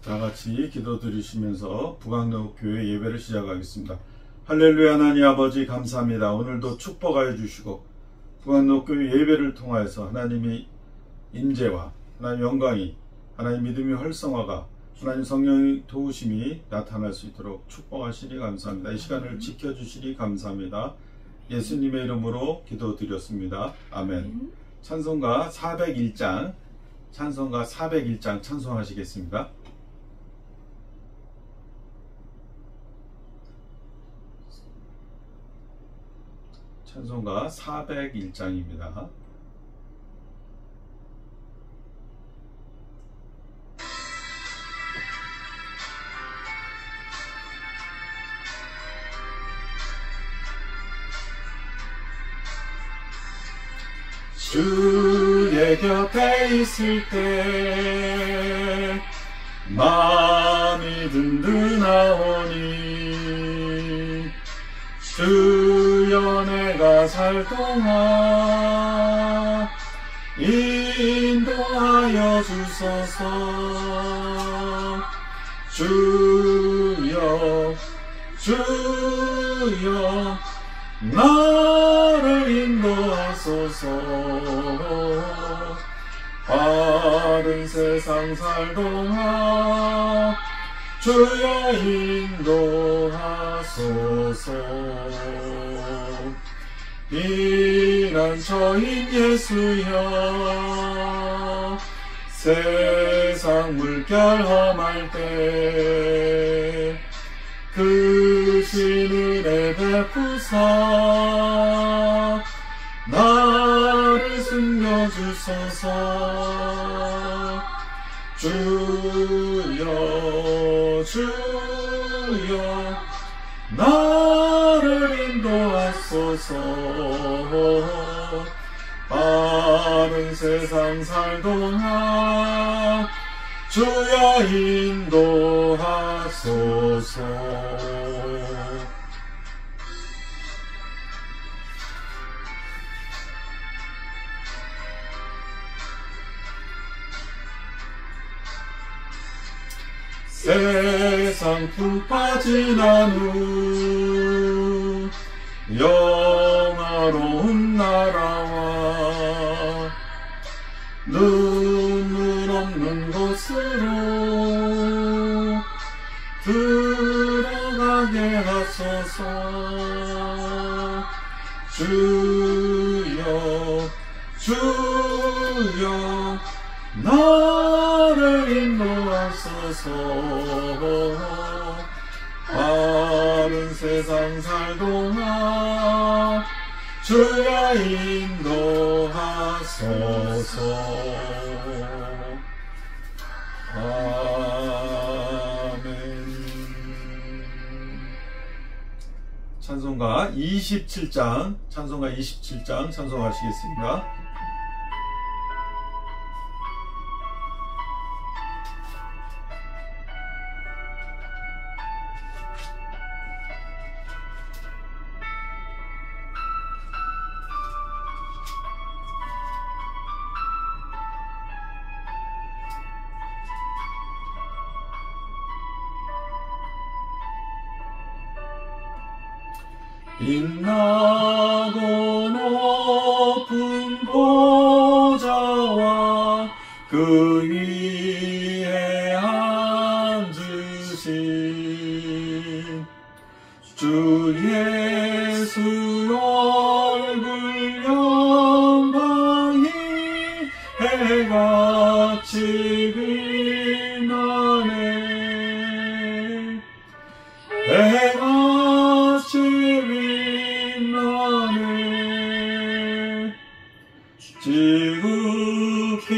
다 같이 기도 드리시면서 북악로교회 예배를 시작하겠습니다. 할렐루야. 하나님 아버지 감사합니다. 오늘도 축복하여 주시고 북악로교회 예배를 통하여서 하나님의 임재와 하나님 영광이, 하나님 믿음의 활성화가, 하나님 성령의 도우심이 나타날 수 있도록 축복하시리 감사합니다. 이 시간을 지켜주시리 감사합니다. 예수님의 이름으로 기도드렸습니다. 아멘. 찬송가 401장 찬송하시겠습니다. 찬송가 401장입니다. 주의 곁에 있을 때 마음이 든든하오니 주여 내가 살 동안 인도하여 주소서. 주여 나를 인도하소서. 바른 세상 살 동안 주여 인도하소서. 피난처인 예수여, 세상 물결 험할 때 그 신은혜 베푸사 나를 숨겨주소서. 주여 나를 인도하소서. 바른 세상 살 동안 주여 인도하소서. 세상 품 빠진 후 영화로운 나라와 눈물 없는 곳으로 들어가게 하소서. 주여 나를 인도하소서. 바른 세상 살 동안 주여 인도하소서. 아멘. 찬송가 27장 찬송하시겠습니다. 빛나고 높은 보좌와 그 위에 앉으신 주 예수 얼굴 영광이 해같이 빛나네. 해같이 빛나네. 지극히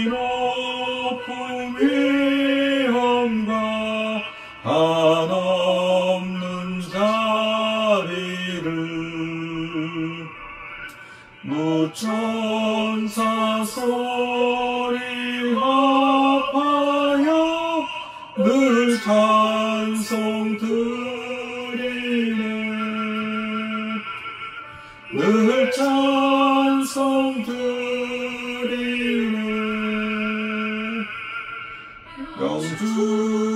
높은 위엄과 한없는 자비를 무천사 소리 합하여 늘 찬송 드리네. 늘 찬송 드리네. 영주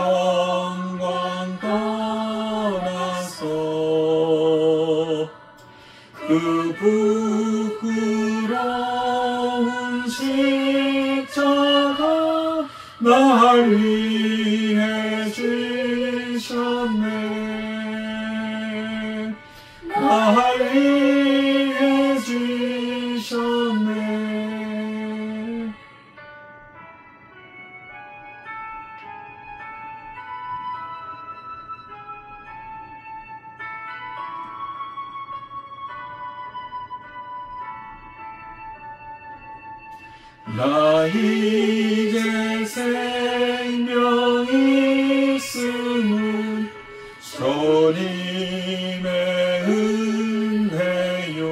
영광 떠나서 그 부끄러운 십자가 날 위해 지셨네. 날 위해 지셨네. 나 이제 생명이 있음은 주님의 은혜요.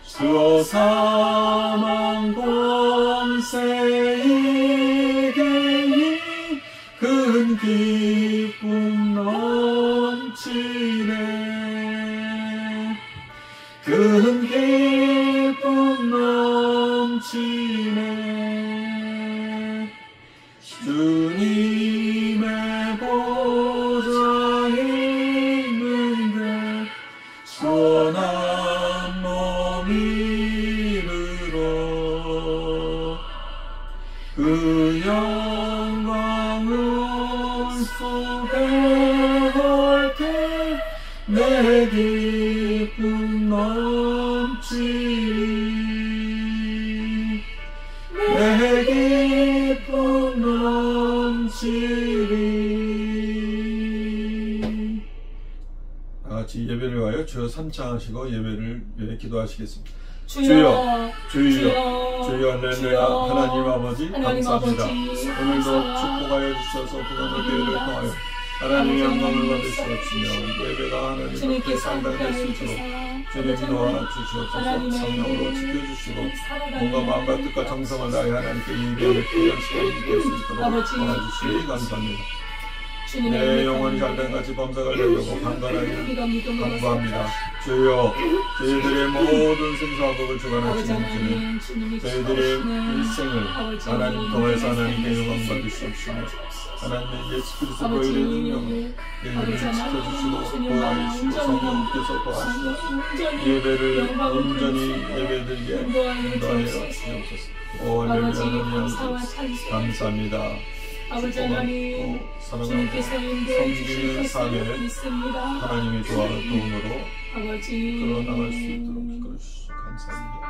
저 사망 권세 이기니 큰 기쁨 넘치네. 큰 기쁨 넘치네. 주님의 보좌 있는데 선한 몸 이르러 그 영광을 속에 갈 때 내 기쁨 넘치리. 내 기쁨 넘치리. 다같이 예배를 위하여 주여 삼창하시고 예배를 위해 기도하시겠습니다. 주여, 주여, 주여, 할렐루야. 하나님 아버지 감사합니다. 오늘도 축복하여 주셔서 부강의 교회를 통하여 하나님의 영광을 받으시옵시며 예배가 하나님께 상달될 수 있도록 주님 도와주시옵소서. 성령으로 지켜주시고 몸과 마음과 뜻과 정성을 다해 하나님께 예배를 드리는 시간이 될 수 있도록 도와주시니 감사합니다. 내 영혼이 잘된 같이 범사가 되려고 간절하게 간구합니다. 주여, 저희들의 모든 생사복을 주관하시는 주님, 저희들의 일생을 하나님 통해서 하나님께 영광 받으시옵시며 하나님의 예수 그리스도 보혈의 능력을 예배를 지켜주시고 보호하시고 성령께서 도와주시고 예배를 온전히 예배드리게 인도하여 주옵소서. 오 할렐루야. 감사합니다. 아버지 하나님, 주님께서 인도해 주실 수 있습니다. 하나님의 도움으로 아버지 끌어나갈 수 있도록 이끌어주시고 감사합니다.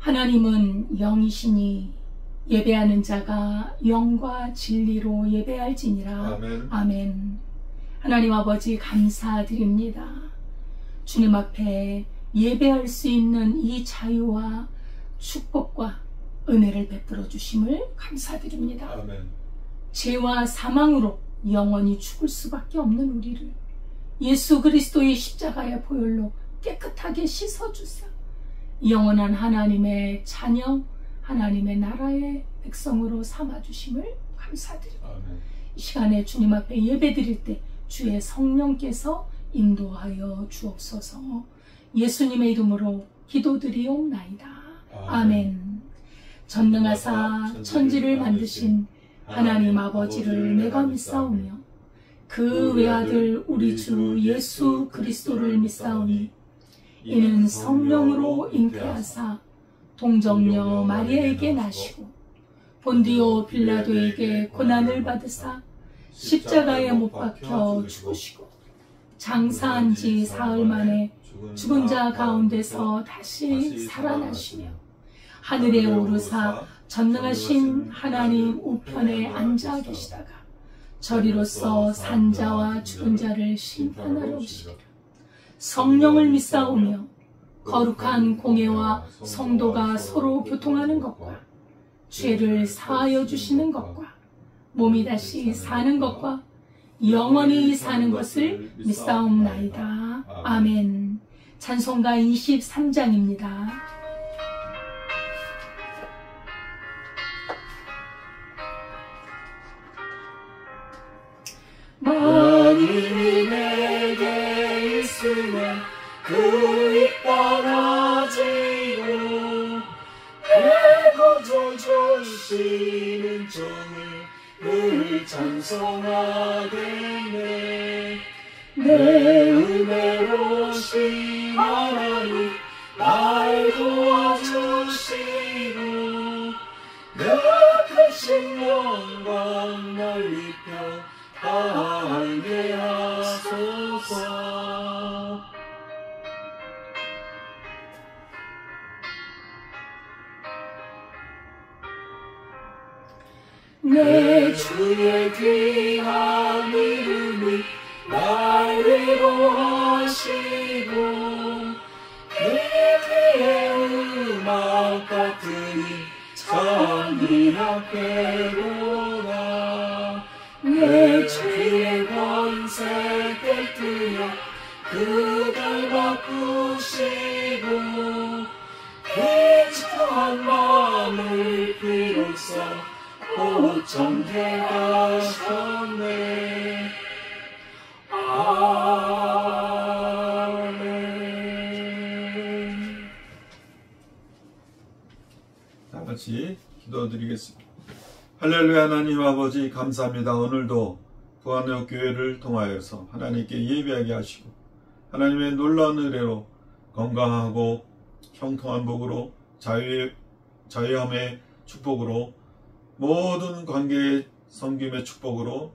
하나님은 영이시니 예배하는 자가 영과 진리로 예배할지니라. 아멘. 아멘. 하나님 아버지 감사드립니다. 주님 앞에 예배할 수 있는 이 자유와 축복과 은혜를 베풀어 주심을 감사드립니다. 아멘. 죄와 사망으로 영원히 죽을 수밖에 없는 우리를 예수 그리스도의 십자가의 보혈로 깨끗하게 씻어주사 영원한 하나님의 자녀, 하나님의 나라의 백성으로 삼아주심을 감사드립니다. 아멘. 이 시간에 주님 앞에 예배드릴 때 주의 성령께서 인도하여 주옵소서. 예수님의 이름으로 기도드리옵나이다. 아멘. 전능하사 천지를 만드신 하나님 아버지를 내가 믿사오며 그 외아들 우리 주 예수 그리스도를 믿사오니 이는 성령으로 잉태하사 동정녀 마리아에게 나시고 본디오 빌라도에게 고난을 받으사 십자가에 못 박혀 죽으시고 장사한 지 사흘 만에 죽은 자 가운데서 다시 살아나시며 하늘에 오르사 전능하신 하나님 우편에 앉아 계시다가 저리로서 산자와 죽은 자를 심판하러 오시리라. 성령을 믿사오며 거룩한 공예와 성도가 서로 교통하는 것과 죄를 사하여 주시는 것과 몸이 다시 사는 것과 영원히 사는 것을 믿사옵나이다. 아멘. 찬송가 23장입니다. 만일이 내게 있으면 그 입 떨어지고 내 구주 주시는 종을 늘 찬송하겠네. 내 은혜로우신 하나님 날 도와주시고 내 크신 영광 널리 펴 알게 하소서. 내 주의 귀한 이름이 날 위로하시고 미리의 음악 같으니 찬미하게로다. 내 주의 권세 깨뜨려 그들 바꾸시고 기초한 마음을 비로소 고정케 하셨네. 아멘. 다 같이 기도드리겠습니다. 할렐루야. 하나님 아버지 감사합니다. 오늘도 부안의 교회를 통하여서 하나님께 예배하게 하시고 하나님의 놀라운 은혜로 건강하고 형통한 복으로 자유함의 축복으로 모든 관계의 섬김의 축복으로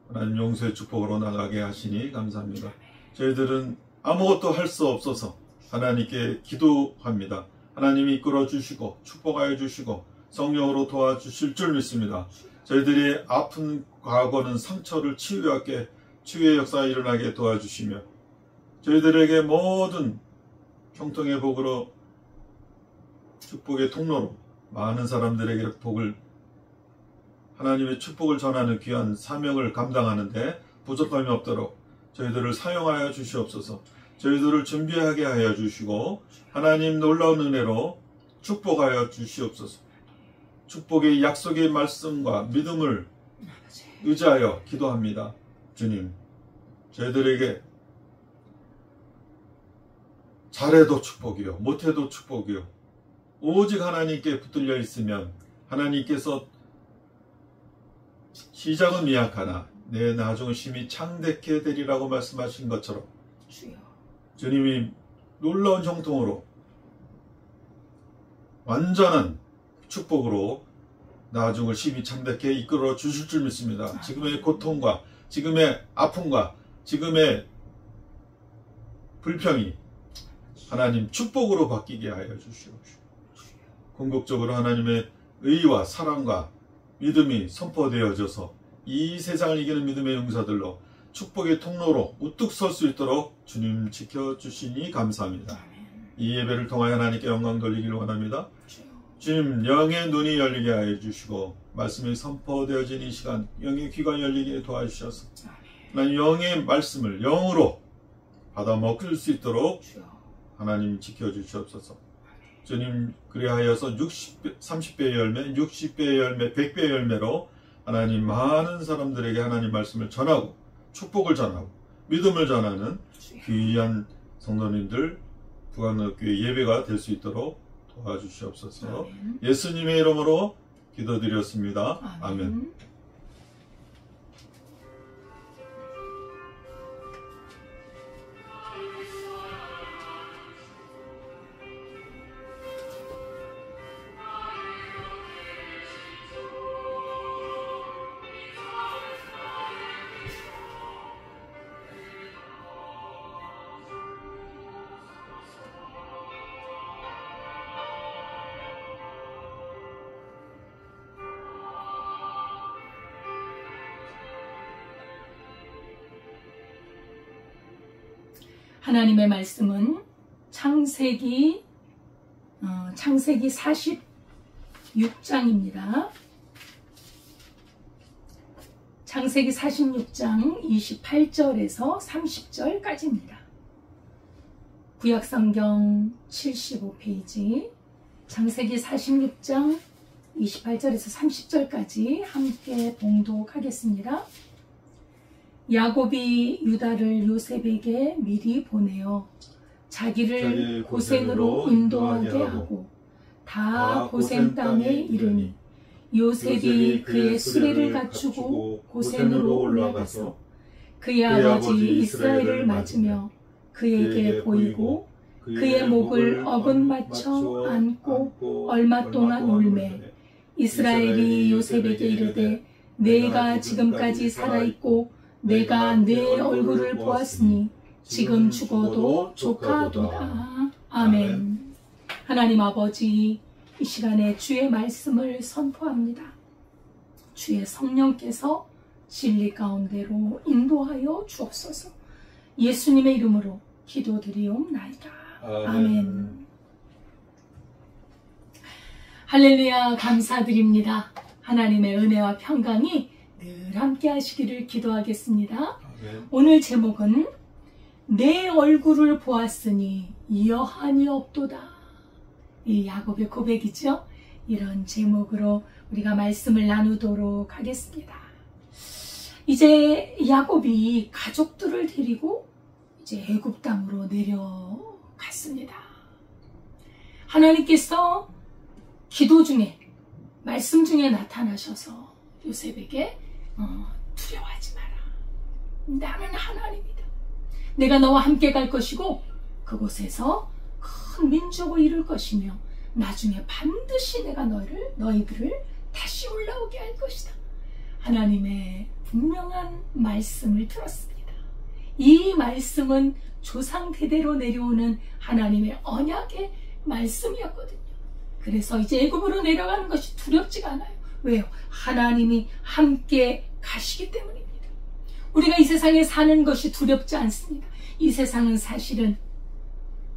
하나님 용서의 축복으로 나가게 하시니 감사합니다. 저희들은 아무것도 할 수 없어서 하나님께 기도합니다. 하나님이 이끌어 주시고 축복하여 주시고 성령으로 도와주실 줄 믿습니다. 저희들이 아픈 과거는 상처를 치유하게 치유의 역사가 일어나게 도와주시며 저희들에게 모든 형통의 복으로 축복의 통로로 많은 사람들에게 복을 하나님의 축복을 전하는 귀한 사명을 감당하는데 부족함이 없도록 저희들을 사용하여 주시옵소서. 저희들을 준비하게 하여 주시고 하나님 놀라운 은혜로 축복하여 주시옵소서. 축복의 약속의 말씀과 믿음을 의지하여 기도합니다. 주님, 저희들에게 잘해도 축복이요 못해도 축복이요 오직 하나님께 붙들려 있으면 하나님께서 시작은 미약하나 내 나중은 심히 창대케 되리라고 말씀하신 것처럼 주님이 놀라운 형통으로 완전한 축복으로 나중을 심히 창대케 이끌어 주실 줄 믿습니다. 지금의 고통과 지금의 아픔과 지금의 불평이 하나님 축복으로 바뀌게 하여 주시옵시고 궁극적으로 하나님의 의와 사랑과 믿음이 선포되어져서 이 세상을 이기는 믿음의 용사들로 축복의 통로로 우뚝 설 수 있도록 주님 지켜주시니 감사합니다. 이 예배를 통하여 하나님께 영광 돌리기를 원합니다. 주님, 영의 눈이 열리게 하여 주시고 말씀이 선포되어진 이 시간 영의 귀가 열리게 도와주셔서 하나님 영의 말씀을 영으로 받아 먹을 수 있도록 하나님 지켜주시옵소서. 주님, 그리하여서 30배의 열매, 60배의 열매, 100배의 열매로 하나님 많은 사람들에게 하나님 말씀을 전하고 축복을 전하고 믿음을 전하는 귀한 성도님들 부안의교회 예배가 될 수 있도록 도와주시옵소서. 예수님의 이름으로 기도드렸습니다. 아멘. 하나님의 말씀은 창세기 46장입니다. 창세기 46장 28절에서 30절까지입니다. 구약성경 75페이지 창세기 46장 28절에서 30절까지 함께 봉독하겠습니다. 야곱이 유다를 요셉에게 미리 보내어 자기를 고센으로 인도하게 하고 다 고센 땅에 이르니 요셉이 그의 수레를 갖추고 고센으로 올라가서 그의 아버지 이스라엘을 맞으며 그에게 보이고 그의 목을 어긋 맞춰 안고 얼마 동안 울매 이스라엘이 요셉에게 이르되 내가 지금까지 살아있고 내가 내 얼굴을 보았으니 지금 죽어도 족하도다. 아멘. 하나님 아버지, 이 시간에 주의 말씀을 선포합니다. 주의 성령께서 진리 가운데로 인도하여 주옵소서. 예수님의 이름으로 기도드리옵나이다. 아멘. 할렐루야, 감사드립니다. 하나님의 은혜와 평강이 늘 함께 하시기를 기도하겠습니다. 아멘. 오늘 제목은 내 얼굴을 보았으니 여한이 없도다. 이 야곱의 고백이죠. 이런 제목으로 우리가 말씀을 나누도록 하겠습니다. 이제 야곱이 가족들을 데리고 이제 애굽 땅으로 내려갔습니다. 하나님께서 기도 중에 말씀 중에 나타나셔서 요셉에게 두려워하지 마라. 나는 하나님이다. 내가 너와 함께 갈 것이고 그곳에서 큰 민족을 이룰 것이며 나중에 반드시 내가 너희들을 다시 올라오게 할 것이다. 하나님의 분명한 말씀을 들었습니다. 이 말씀은 조상 대대로 내려오는 하나님의 언약의 말씀이었거든요. 그래서 이제 애굽으로 내려가는 것이 두렵지가 않아요. 왜요? 하나님이 함께 가시기 때문입니다. 우리가 이 세상에 사는 것이 두렵지 않습니다. 이 세상은 사실은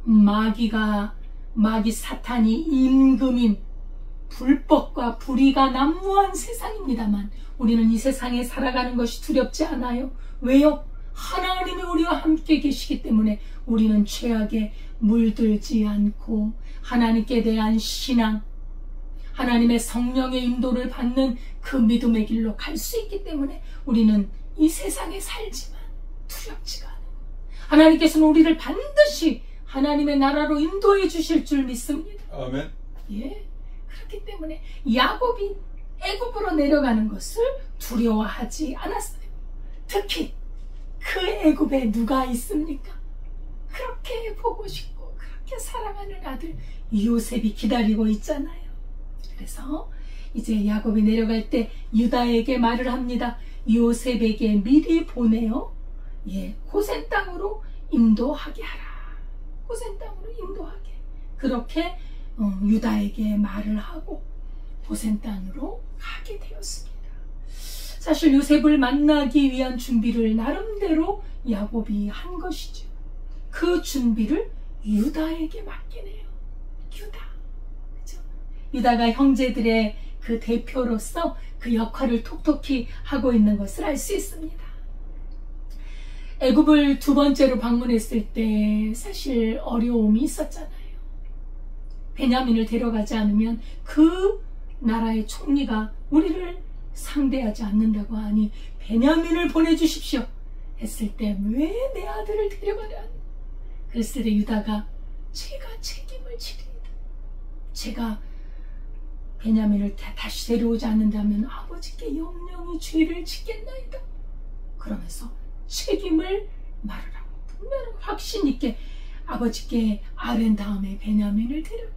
마귀 사탄이 임금인 불법과 불의가 난무한 세상입니다만 우리는 이 세상에 살아가는 것이 두렵지 않아요. 왜요? 하나님이 우리와 함께 계시기 때문에 우리는 죄악에 물들지 않고 하나님께 대한 신앙, 하나님의 성령의 인도를 받는 그 믿음의 길로 갈 수 있기 때문에 우리는 이 세상에 살지만 두렵지가 않아요. 하나님께서는 우리를 반드시 하나님의 나라로 인도해 주실 줄 믿습니다. 아멘. 예, 그렇기 때문에 야곱이 애굽으로 내려가는 것을 두려워하지 않았어요. 특히 그 애굽에 누가 있습니까? 그렇게 보고 싶고 그렇게 사랑하는 아들 요셉이 기다리고 있잖아요. 그래서 이제 야곱이 내려갈 때 유다에게 말을 합니다. 요셉에게 미리 보내어 고센 땅으로 인도하게 하라. 고센 땅으로 인도하게. 그렇게 유다에게 말을 하고 고센 땅으로 가게 되었습니다. 사실 요셉을 만나기 위한 준비를 나름대로 야곱이 한 것이죠. 그 준비를 유다에게 맡기네요. 유다. 그렇죠? 유다가 형제들의 그 대표로서 그 역할을 톡톡히 하고 있는 것을 알 수 있습니다. 애굽을 두 번째로 방문했을 때 사실 어려움이 있었잖아요. 베냐민을 데려가지 않으면 그 나라의 총리가 우리를 상대하지 않는다고 하니 베냐민을 보내주십시오 했을 때 왜 내 아들을 데려가려 하니? 그랬을 때 유다가 제가 책임을 지립니다. 제가 베냐민을 다시 데려오지 않는다면 아버지께 영영이 죄를 짓겠나이다. 그러면서 책임을 말하라고 분명히 확신 있게 아버지께 아랜 다음에 베냐민을 데려가.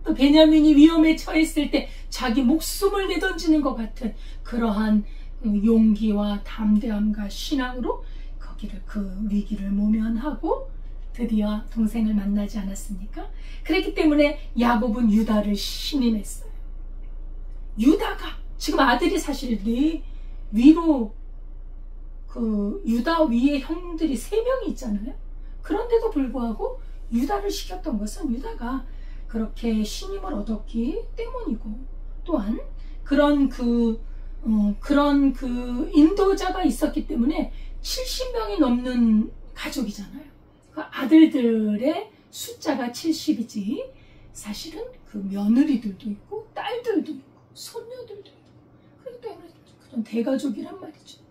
또 베냐민이 위험에 처했을 때 자기 목숨을 내던지는 것 같은 그러한 용기와 담대함과 신앙으로 그 위기를 모면하고 드디어 동생을 만나지 않았습니까? 그렇기 때문에 야곱은 유다를 신임했어요. 유다가 지금 아들이 사실 위로 유다 위에 형들이 3명이 있잖아요. 그런데도 불구하고 유다를 시켰던 것은 유다가 그렇게 신임을 얻었기 때문이고 또한 그런 인도자가 있었기 때문에 70명이 넘는 가족이잖아요. 그 아들들의 숫자가 70이지 사실은 그 며느리들도 있고 딸들도 있고 손녀들도 있고 그렇기 때문에 그런 대가족이란 말이죠.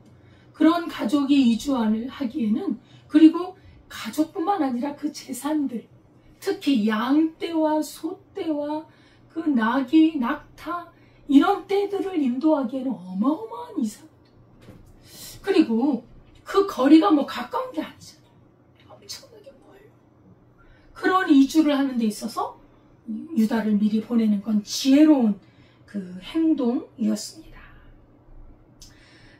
그런 가족이 이주를 하기에는 그리고 가족뿐만 아니라 그 재산들 특히 양떼와 소떼와 그 나귀, 낙타 이런 떼들을 인도하기에는 어마어마한 이상입니다. 그리고 그 거리가 뭐 가까운 게 아니잖아요. 엄청나게 멀어요. 그런 이주를 하는 데 있어서 유다를 미리 보내는 건 지혜로운 그 행동이었습니다.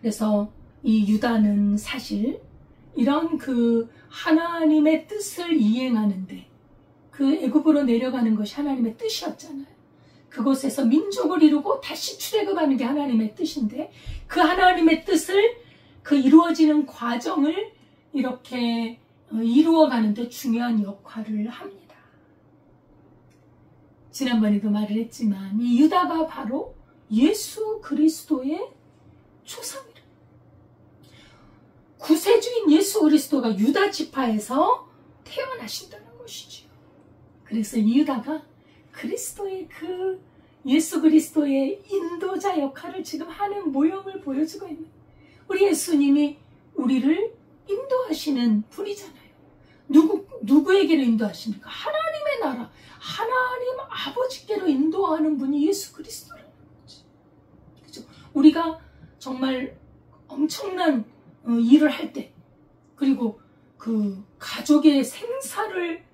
그래서 이 유다는 사실 이런 그 하나님의 뜻을 이행하는데 그 애굽으로 내려가는 것이 하나님의 뜻이었잖아요. 그곳에서 민족을 이루고 다시 출애굽하는 게 하나님의 뜻인데 그 하나님의 뜻을 그 이루어지는 과정을 이렇게 이루어가는데 중요한 역할을 합니다. 지난번에도 말을 했지만 이 유다가 바로 예수 그리스도의 조상이라. 구세주인 예수 그리스도가 유다 지파에서 태어나신다는 것이지요. 그래서 이 유다가 그리스도의 그 예수 그리스도의 인도자 역할을 지금 하는 모형을 보여주고 있는 우리 예수님이 우리를 인도하시는 분이잖아요. 누구에게로 인도하십니까? 하나님의 나라, 하나님 아버지께로 인도하는 분이 예수 그리스도라는 거지. 그죠? 우리가 정말 엄청난 일을 할 때, 그리고 그 가족의 생사를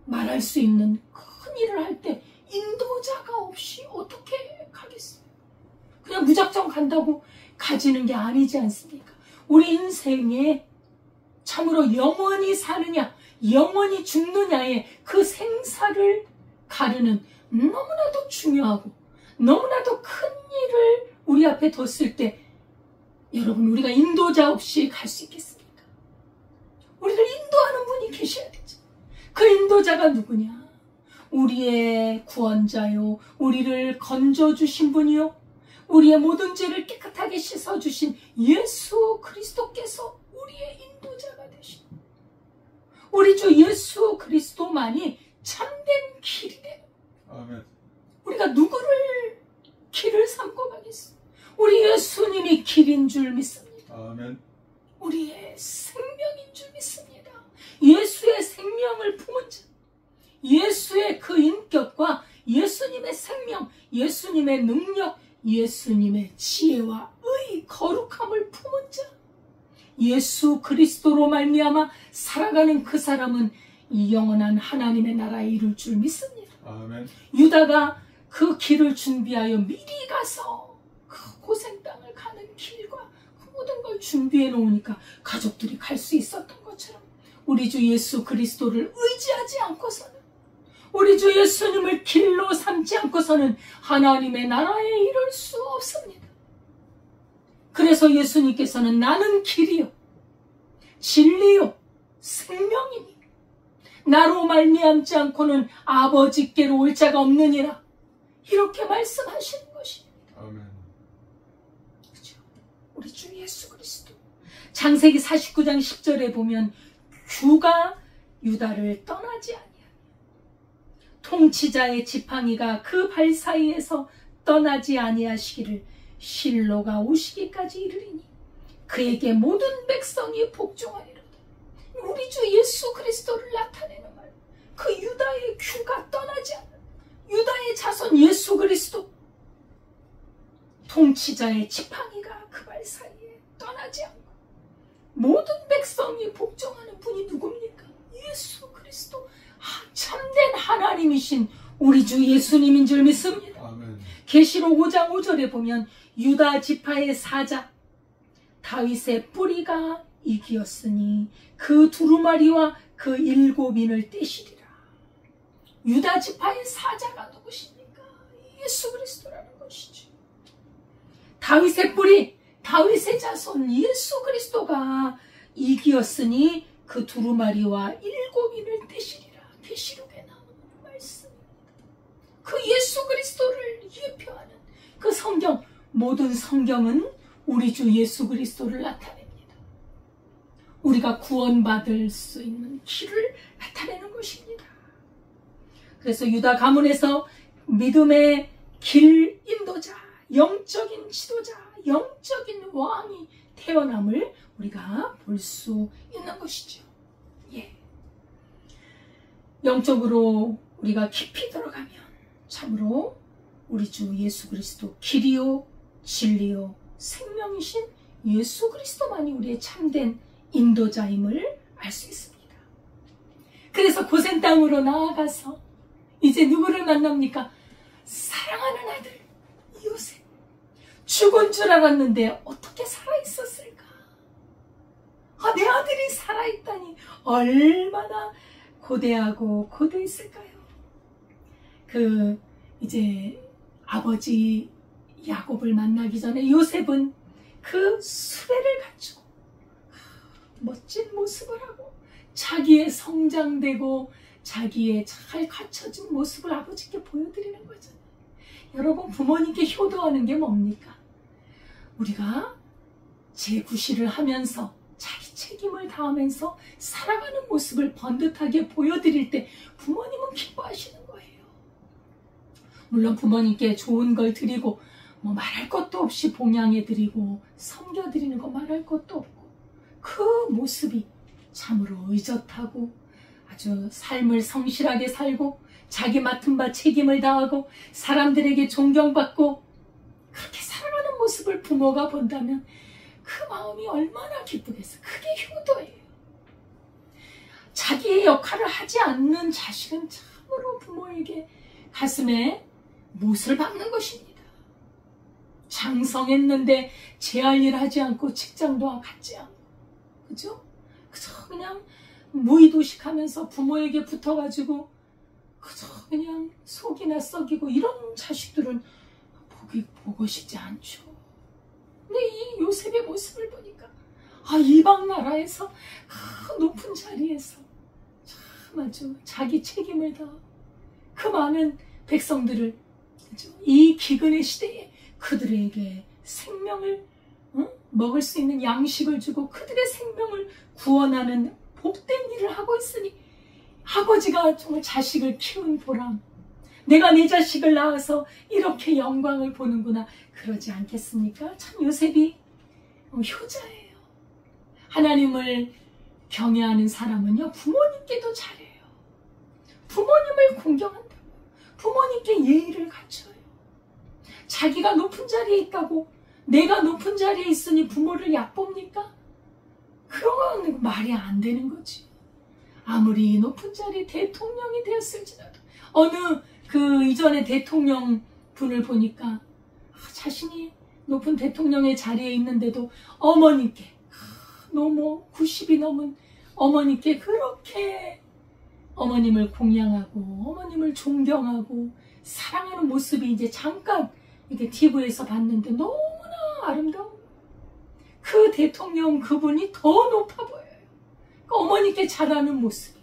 말할 수 있는 큰 일을 할 때 인도자가 없이 어떻게 가겠어요? 그냥 무작정 간다고 가지는 게 아니지 않습니까? 우리 인생에 참으로 영원히 사느냐 영원히 죽느냐의 그 생사를 가르는 너무나도 중요하고 너무나도 큰 일을 우리 앞에 뒀을 때 여러분 우리가 인도자 없이 갈 수 있겠습니까? 우리를 인도하는 분이 계셔야 되죠. 그 인도자가 누구냐? 우리의 구원자요, 우리를 건져주신 분이요, 우리의 모든 죄를 깨끗하게 씻어주신 예수 그리스도께서 우리의 인도자가 되신 우리 주 예수 그리스도만이 참된 길이 되는 아멘. 우리가 누구를 길을 삼고 가겠어요? 우리 예수님이 길인 줄 믿습니다. 아멘. 우리의 생명인 줄 믿습니다. 예수의 생명을 품은 자, 예수의 그 인격과 예수님의 생명, 예수님의 능력, 예수님의 지혜와 의 거룩함을 품은 자, 예수 그리스도로 말미암아 살아가는 그 사람은 이 영원한 하나님의 나라에 이룰 줄 믿습니다. 아멘. 유다가 그 길을 준비하여 미리 가서 그 고생 땅을 가는 길과 그 모든 걸 준비해 놓으니까 가족들이 갈 수 있었던 것처럼 우리 주 예수 그리스도를 의지하지 않고서는, 우리 주 예수님을 길로 삼지 않고서는 하나님의 나라에 이룰 수 없습니다. 그래서 예수님께서는 나는 길이요 진리요 생명이니 나로 말미암지 않고는 아버지께로 올 자가 없느니라, 이렇게 말씀하시는 것입니다. 아멘. 그렇죠? 우리 주 예수 그리스도. 창세기 49장 10절에 보면 규가 유다를 떠나지 아니하니 통치자의 지팡이가 그 발 사이에서 떠나지 아니하시기를 실로가 오시기까지 이르리니 그에게 모든 백성이 복종하리로다. 우리 주 예수 그리스도를 나타내는 말, 그 유다의 규가 떠나지 않는 유다의 자손 예수 그리스도, 통치자의 지팡이가 그 발 사이에 떠나지 않고 모든 백성이 복종하는 분이 누굽니까? 예수 그리스도, 참된 하나님이신 우리 주 예수님인 줄 믿습니다. 아멘. 계시록 5장 5절에 보면 유다 지파의 사자 다윗의 뿌리가 이기었으니 그 두루마리와 그 7인을 떼시리라. 유다 지파의 사자가 누구십니까? 예수 그리스도라는 것이죠. 다윗의 뿌리, 다윗의 자손 예수 그리스도가 이기었으니 그 두루마리와 7인을 떼시리라. 계시록에 나오는 말씀입니다. 그 예수 그리스도를 예표하는 그 성경, 모든 성경은 우리 주 예수 그리스도를 나타냅니다. 우리가 구원받을 수 있는 길을 나타내는 것입니다. 그래서 유다 가문에서 믿음의 길 인도자, 영적인 지도자, 영적인 왕이 태어남을 우리가 볼 수 있는 것이죠. 예. 영적으로 우리가 깊이 들어가면 참으로 우리 주 예수 그리스도 길이요 진리요 생명이신 예수 그리스도만이 우리의 참된 인도자임을 알 수 있습니다. 그래서 고센 땅으로 나아가서 이제 누구를 만납니까? 사랑하는 아들 요셉. 죽은 줄 알았는데 어떻게 살아있었을까? 내 아들이 살아있다니 얼마나 고대하고 고대했을까요? 이제 아버지 야곱을 만나기 전에 요셉은 그 수레를 갖추고 멋진 모습을 하고 자기의 성장되고 자기의 잘 갖춰진 모습을 아버지께 보여드리는 거잖아요. 여러분, 부모님께 효도하는 게 뭡니까? 우리가 제구실을 하면서 자기 책임을 다하면서 살아가는 모습을 번듯하게 보여드릴 때 부모님은 기뻐하시는 거예요. 물론 부모님께 좋은 걸 드리고 말할 것도 없이 봉양해드리고 섬겨드리는 거 말할 것도 없고 그 모습이 참으로 의젓하고 아주 삶을 성실하게 살고 자기 맡은 바 책임을 다하고 사람들에게 존경받고 그렇게 살아가는 모습을 부모가 본다면 그 마음이 얼마나 기쁘겠어요. 그게 효도예요. 자기의 역할을 하지 않는 자식은 참으로 부모에게 가슴에 못을 박는 것입니다. 장성했는데 제 할 일 하지 않고 직장도 갖지 않고 그죠? 그저 그냥 무의도식하면서 부모에게 붙어가지고 그저 그냥 속이나 썩이고 이런 자식들은 보고 싶지 않죠. 근데 이 요셉의 모습을 보니까 이방 나라에서 높은 자리에서 참 아주 자기 책임을 다하고 그 많은 백성들을 그죠? 이 기근의 시대에 그들에게 생명을 먹을 수 있는 양식을 주고 그들의 생명을 구원하는 복된 일을 하고 있으니 아버지가 정말 자식을 키운 보람, 내가 내 자식을 낳아서 이렇게 영광을 보는구나 그러지 않겠습니까? 참 요셉이 효자예요. 하나님을 경외하는 사람은요 부모님께도 잘해요. 부모님을 공경한다고 부모님께 예의를 갖춰요. 자기가 높은 자리에 있다고 내가 높은 자리에 있으니 부모를 얕봅니까? 그런 건 말이 안 되는 거지. 아무리 높은 자리 대통령이 되었을지라도 어느 이전에 대통령 분을 보니까 자신이 높은 대통령의 자리에 있는데도 어머니께 너무 90이 넘은 어머니께 그렇게 어머님을 공양하고 어머님을 존경하고 사랑하는 모습이 이제 잠깐 이렇게 TV에서 봤는데 너무나 아름다워. 그 대통령 그분이 더 높아 보여요. 그 어머니께 잘하는 모습이.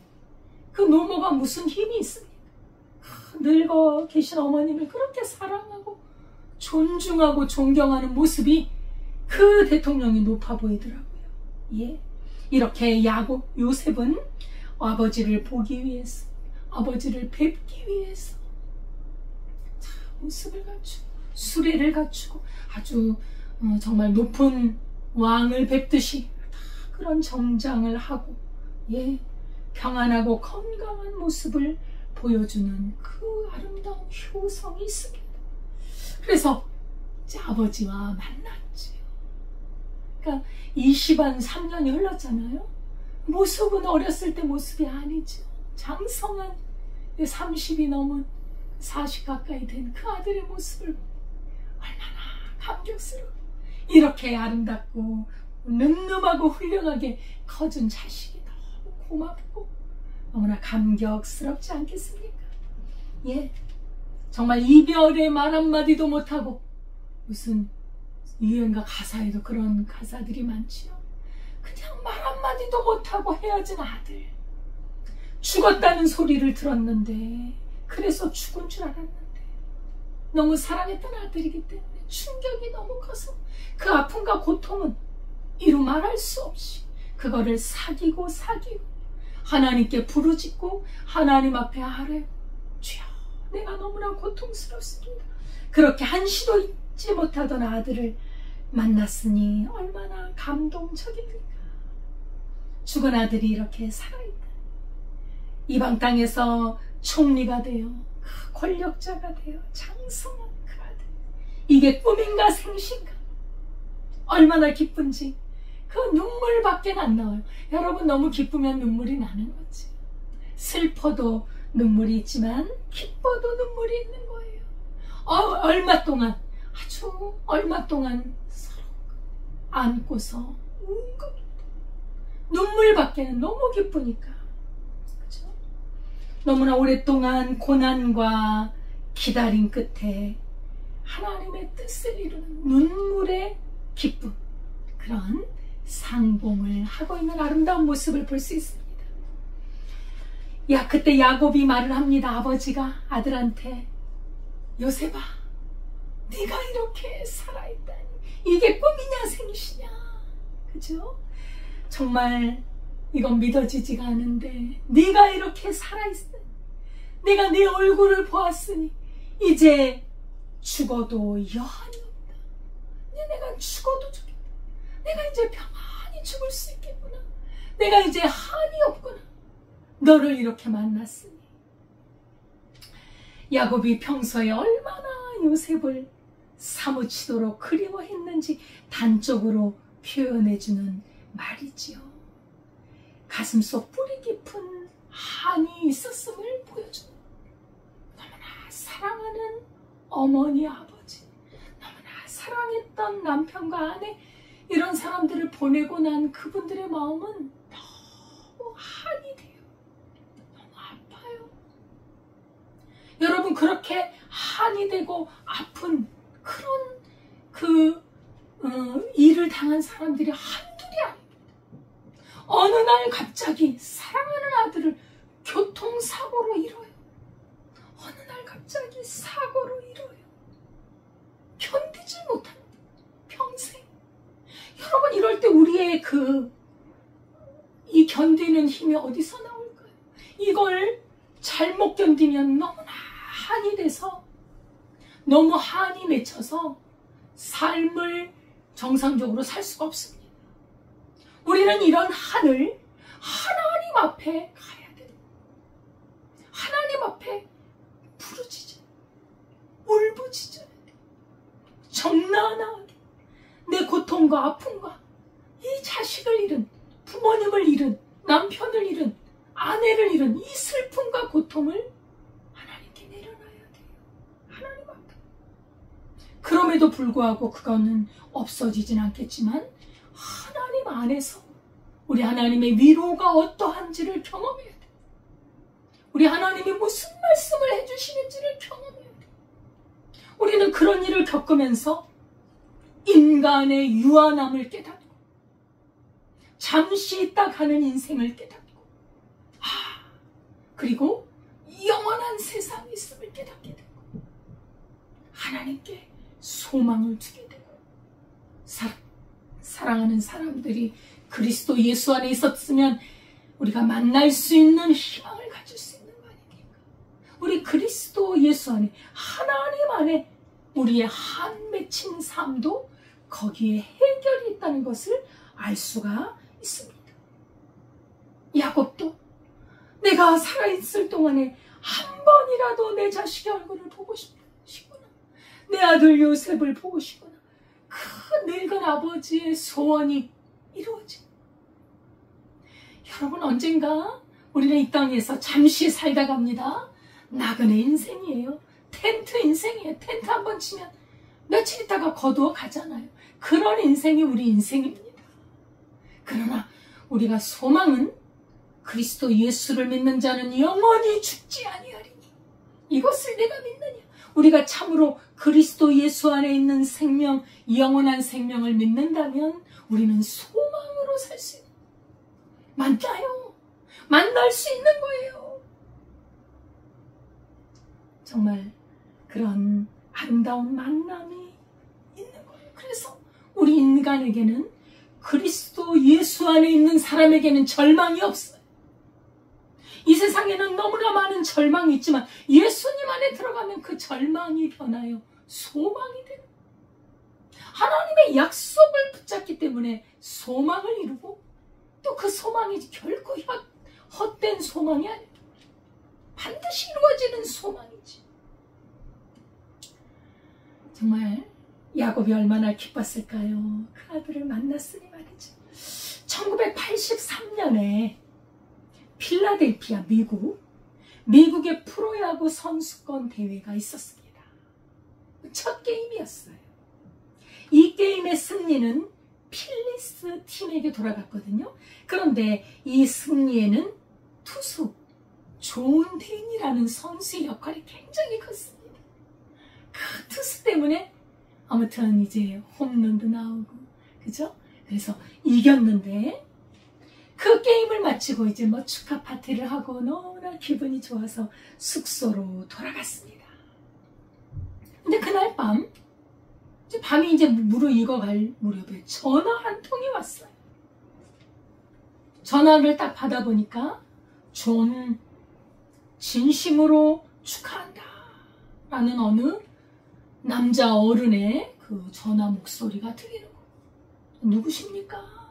그 노모가 무슨 힘이 있습니까? 늙어 계신 어머님을 그렇게 사랑하고 존중하고 존경하는 모습이 그 대통령이 높아 보이더라고요. 예. 이렇게 요셉은 아버지를 보기 위해서, 아버지를 뵙기 위해서 모습을 갖추고 수레를 갖추고 아주 정말 높은 왕을 뵙듯이 그런 정장을 하고 평안하고 건강한 모습을 보여주는 그 아름다운 효성이 있습니다. 그래서 이제 아버지와 만났지요. 그러니까 20한 3년이 흘렀잖아요. 모습은 어렸을 때 모습이 아니죠. 장성한 30이 넘은 40 가까이 된 그 아들의 모습을 얼마나 감격스러워. 이렇게 아름답고 늠름하고 훌륭하게 커준 자식이 너무 고맙고 너무나 감격스럽지 않겠습니까? 예, 정말 이별의 말 한마디도 못하고 무슨 유행가 가사에도 그런 가사들이 많지요. 그냥 말 한마디도 못하고 헤어진 아들. 죽었다는 소리를 들었는데 그래서 죽은 줄 알았는데 너무 사랑했던 아들이기 때문에 충격이 너무 커서 그 아픔과 고통은 이루 말할 수 없이 그거를 사귀고 하나님께 부르짖고 하나님 앞에 아뢰고, 주여 내가 너무나 고통스럽습니다. 그렇게 한시도 잊지 못하던 아들을 만났으니 얼마나 감동적입니까? 죽은 아들이 이렇게 살아있다. 이방 땅에서 총리가 되어 권력자가 되어 장성한 그 아들, 이게 꿈인가 생신가? 얼마나 기쁜지 그 눈물밖에 안 나와요. 여러분, 너무 기쁘면 눈물이 나는 거지. 슬퍼도 눈물이 있지만 기뻐도 눈물이 있는 거예요. 얼마 동안, 아주 얼마 동안 서로 안고서 운 겁니다. 눈물밖에는 너무 기쁘니까. 그죠? 너무나 오랫동안 고난과 기다림 끝에 하나님의 뜻을 이루는 눈물의 기쁨, 그런 상봉을 하고 있는 아름다운 모습을 볼 수 있습니다. 그때 야곱이 말을 합니다. 아버지가 아들한테, 요셉아, 네가 이렇게 살아있다니, 이게 꿈이냐 생시냐. 그죠? 정말 이건 믿어지지가 않은데, 네가 이렇게 살아있으니, 내가 네 얼굴을 보았으니 이제 죽어도 여한이 없다. 내가 죽어도 죽겠다. 내가 이제 평안히 죽을 수 있겠구나. 내가 이제 한이 없구나. 너를 이렇게 만났으니. 야곱이 평소에 얼마나 요셉을 사무치도록 그리워했는지 단적으로 표현해주는 말이지요. 가슴속 뿌리 깊은 한이 있었음을 보여주는, 너무나 사랑하는 어머니, 아버지, 너무나 사랑했던 남편과 아내, 이런 사람들을 보내고 난 그분들의 마음은 너무 한이 돼요. 너무 아파요. 여러분, 그렇게 한이 되고 아픈 그런 일을 당한 사람들이 한둘이 아닙니다. 어느 날 갑자기 사랑하는 아들을 교통사고로 잃어요. 어느 날 갑자기 사고로 잃어요. 견디지 못합니다. 평생. 여러분, 이럴 때 우리의 이 견디는 힘이 어디서 나올까요? 이걸 잘못 견디면 너무나 한이 돼서, 너무 한이 맺혀서 삶을 정상적으로 살 수가 없습니다. 우리는 이런 한을 하나님 앞에 가야 돼요. 하나님 앞에 부르짖어야 돼요. 울부짖어야 돼요. 정나하게 내 고통과 아픔과 이 자식을 잃은, 부모님을 잃은, 남편을 잃은, 아내를 잃은 이 슬픔과 고통을 하나님께 내려놔야 돼요. 하나님 앞에. 그럼에도 불구하고 그거는 없어지진 않겠지만 하나님 안에서 우리 하나님의 위로가 어떠한지를 경험해야 돼요. 우리 하나님이 무슨 말씀을 해주시는지를 경험해야 돼요. 우리는 그런 일을 겪으면서 인간의 유한함을 깨닫고, 잠시 있다 가는 인생을 깨닫고, 그리고 영원한 세상이 있음을 깨닫게 되고, 하나님께 소망을 두게 되고, 사랑하는 사람들이 그리스도 예수 안에 있었으면 우리가 만날 수 있는 희망을 가질 수 있는 거 아닙니까? 우리 그리스도 예수 안에, 하나님 안에 우리의 한 맺힌 삶도 거기에 해결이 있다는 것을 알 수가 있습니다. 야곱도 내가 살아있을 동안에 한 번이라도 내 자식의 얼굴을 보고 싶구나. 내 아들 요셉을 보고 싶구나. 그 늙은 아버지의 소원이 이루어진. 여러분, 언젠가 우리는 이 땅에서 잠시 살다 갑니다. 나그네 인생이에요. 텐트 인생이에요. 텐트 한번 치면 며칠 있다가 거두어 가잖아요. 그런 인생이 우리 인생입니다. 그러나 우리가 소망은 그리스도 예수를 믿는 자는 영원히 죽지 아니하리니, 이것을 내가 믿느냐. 우리가 참으로 그리스도 예수 안에 있는 생명, 영원한 생명을 믿는다면 우리는 소망으로 살 수 있는, 만날 수 있는 거예요. 정말 그런 아름다운 만남이 있는 거예요. 그래서 우리 인간에게는 그리스도 예수 안에 있는 사람에게는 절망이 없어요. 이 세상에는 너무나 많은 절망이 있지만 예수님 안에 들어가면 그 절망이 변하여 소망이 되는 거예요. 하나님의 약속을 붙잡기 때문에 소망을 이루고 또 그 소망이 결코 헛된 소망이 아니에요. 반드시 이루어지는 소망이지. 정말 야곱이 얼마나 기뻤을까요? 그 아들을 만났으니 말이지. 1983년에 필라델피아 미국의 프로야구 선수권 대회가 있었습니다. 첫 게임이었어요. 이 게임의 승리는 필리스 팀에게 돌아갔거든요. 그런데 이 승리에는 투수 존 데인이라는 선수의 역할이 굉장히 컸습니다. 그 투수 때문에 아무튼 이제 홈런도 나오고, 그죠? 그래서 이겼는데 그 게임을 마치고 이제 뭐 축하 파티를 하고 너무나 기분이 좋아서 숙소로 돌아갔습니다. 근데 그날 밤이 이제 무르익어갈 무렵에 전화 한 통이 왔어요. 전화를 딱 받아보니까 존 진심으로 축하한다 라는 어느 남자 어른의 그 전화 목소리가 들리는 거예요. 누구십니까?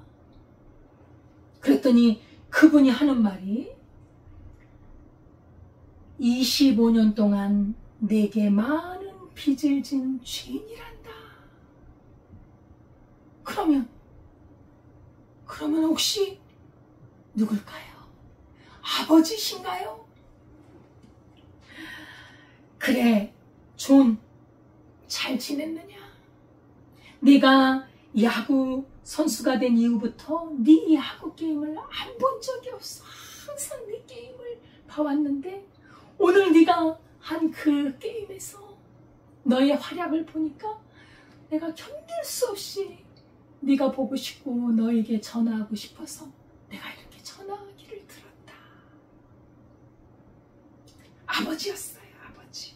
그랬더니 그분이 하는 말이 25년 동안 내게 많은 빚을 진 죄인이란다. 그러면 혹시 누굴까요? 아버지신가요? 그래, 존, 잘 지냈느냐? 네가 야구 선수가 된 이후부터 네 야구 게임을 안 본 적이 없어. 항상 네 게임을 봐왔는데 오늘 네가 한 그 게임에서 너의 활약을 보니까 내가 견딜 수 없이 네가 보고 싶고 너에게 전화하고 싶어서 내가 이렇게 전화기를 들었다. 아버지였어요, 아버지.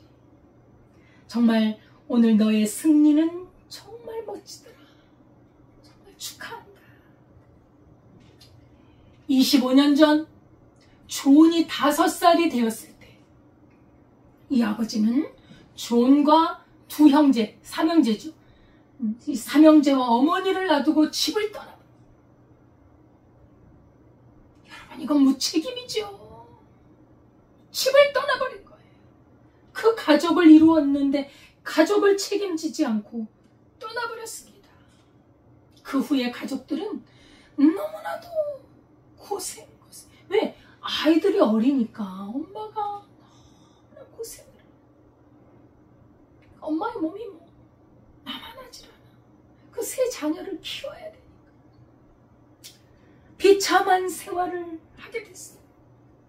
정말 오늘 너의 승리는 정말 멋지더라. 정말 축하한다. 25년 전 존이 5살이 되었을 때 이 아버지는 존과 두 형제, 삼형제죠. 이 삼형제와 어머니를 놔두고 집을 떠나. 여러분, 이건 무책임이죠. 집을 떠나버린 거예요. 그 가족을 이루었는데 가족을 책임지지 않고 떠나버렸습니다. 그 후에 가족들은 너무나도 고생. 왜? 아이들이 어리니까 엄마가 너무나 고생을 해요. 엄마의 몸이 뭐 나만하질 않아. 그 세 자녀를 키워야 되니까 비참한 생활을 하게 됐어요.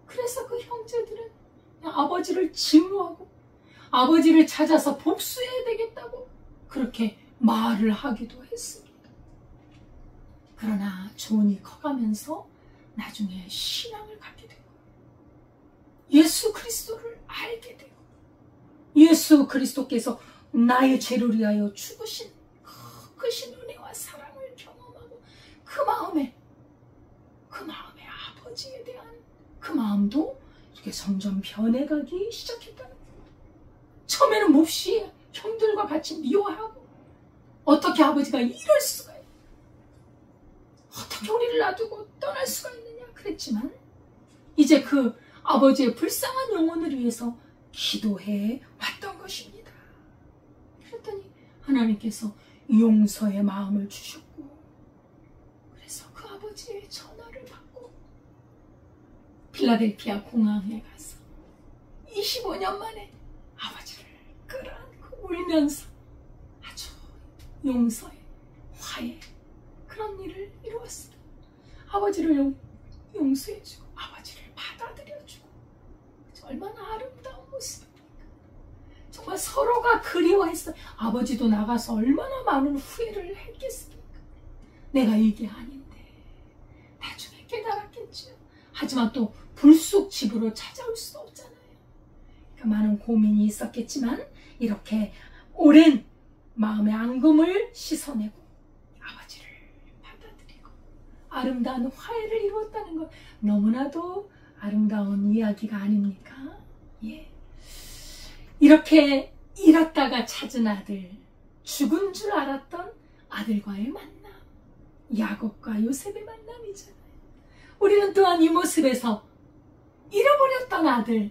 그래서 그 형제들은 아버지를 증오하고 아버지를 찾아서 복수해야 되겠다고 그렇게 말을 하기도 했습니다. 그러나 존이 커가면서 나중에 신앙을 갖게 되고 예수 그리스도를 알게 되고 예수 그리스도께서 나의 죄를 위하여 죽으신 크신 은혜와 사랑을 경험하고 그 마음에 아버지에 대한 그 마음도 이렇게 점점 변해가기 시작했다는 거예요. 처음에는 몹시 형들과 같이 미워하고 어떻게 아버지가 이럴 수가 있냐, 어떻게 우리를 놔두고 떠날 수가 있느냐 그랬지만 이제 그 아버지의 불쌍한 영혼을 위해서 기도해 왔던 것입니다. 그랬더니 하나님께서 용서의 마음을 주셨고 그래서 그 아버지의 전화를 받고 필라델피아 공항에 가서 25년 만에 아버지를 끌어안고 울면서 아주 용서의 화해 그런 일을 이루었습니다. 아버지를 용서해주고 아버지를 받아들여주고 얼마나 아름다운 모습입니까? 정말 서로가 그리워했어요. 아버지도 나가서 얼마나 많은 후회를 했겠습니까? 내가 이게 아닌데 나중에 깨달았겠죠. 하지만 또 불쑥 집으로 찾아올 수도 없잖아요. 그러니까 많은 고민이 있었겠지만 이렇게 오랜 마음의 앙금을 씻어내고 아버지를 받아들이고 아름다운 화해를 이루었다는 것, 너무나도 아름다운 이야기가 아닙니까? 예. 이렇게 잃었다가 찾은 아들, 죽은 줄 알았던 아들과의 만남, 야곱과 요셉의 만남이잖아요. 우리는 또한 이 모습에서 잃어버렸던 아들,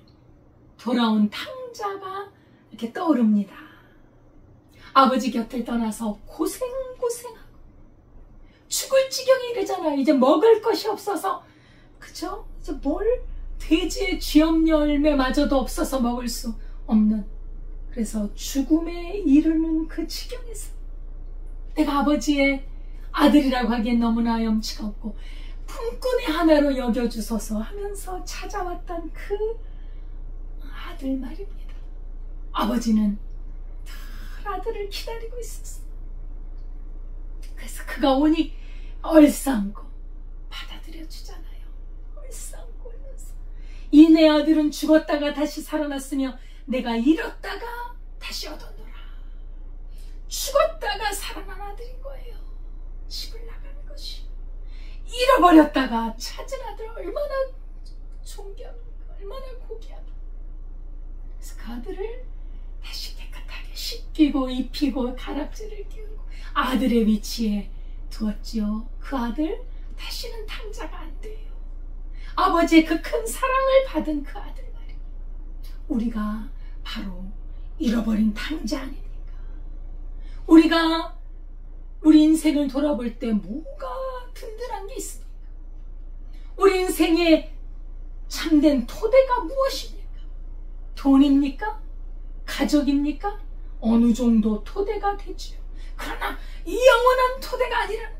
돌아온 탕자가 이렇게 떠오릅니다. 아버지 곁을 떠나서 고생하고 죽을 지경에 이르잖아요. 이제 먹을 것이 없어서, 그죠? 이제 돼지의 쥐염 열매마저도 없어서 먹을 수 없는, 그래서 죽음에 이르는 그 지경에서 내가 아버지의 아들이라고 하기엔 너무나 염치가 없고 품꾼의 하나로 여겨주소서 하면서 찾아왔던 그 아들 말입니다. 아버지는 늘 아들을 기다리고 있었어요. 그래서 그가 오니 얼싸안고 받아들여 주잖아요. 얼싸안고 하면서 이 내 아들은 죽었다가 다시 살아났으며 내가 잃었다가 다시 얻었노라. 죽었다가 살아난 아들인 거예요. 집을 나가는 것이. 잃어버렸다가 찾은 아들, 얼마나 존경합니까? 얼마나 고귀합니까? 그래서 그 아들을 다시 깨끗하게 씻기고 입히고 가락지를 끼우고 아들의 위치에 두었지요. 그 아들 다시는 탕자가 안 돼요. 아버지의 그 큰 사랑을 받은 그 아들 말이에요. 우리가 바로 잃어버린 탕자 아닙니까? 우리가 우리 인생을 돌아볼 때 뭐가 든든한 게 있습니까? 우리 인생의 참된 토대가 무엇입니까? 돈입니까? 가족입니까? 어느 정도 토대가 되지요. 그러나 이 영원한 토대가 아니라,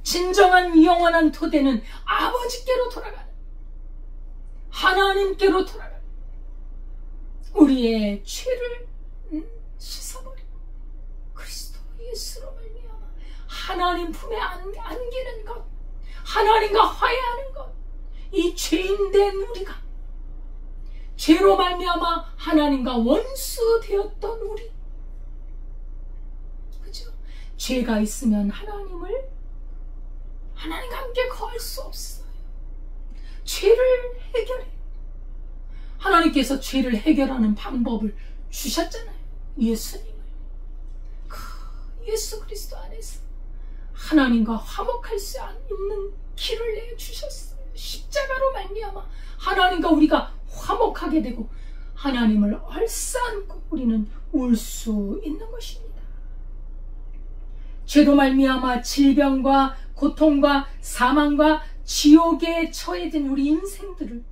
진정한 영원한 토대는 아버지께로 돌아가는, 하나님께로 돌아가는, 우리의 죄를 씻어버리고 그리스도 예수로 말미암아 하나님 품에 안기는 것, 하나님과 화해하는 것, 이 죄인된 우리가, 죄로 말미암아 하나님과 원수 되었던 우리, 그죠? 죄가 있으면 하나님과 함께 거할 수 없어요. 죄를 해결해. 하나님께서 죄를 해결하는 방법을 주셨잖아요. 예수님을. 예수 그리스도 안에서 하나님과 화목할 수 있는 길을 내주셨어요. 십자가로 말미암아 하나님과 우리가 화목하게 되고 하나님을 얼싸안고 우리는 울 수 있는 것입니다. 죄로 말미암아 질병과 고통과 사망과 지옥에 처해진 우리 인생들을,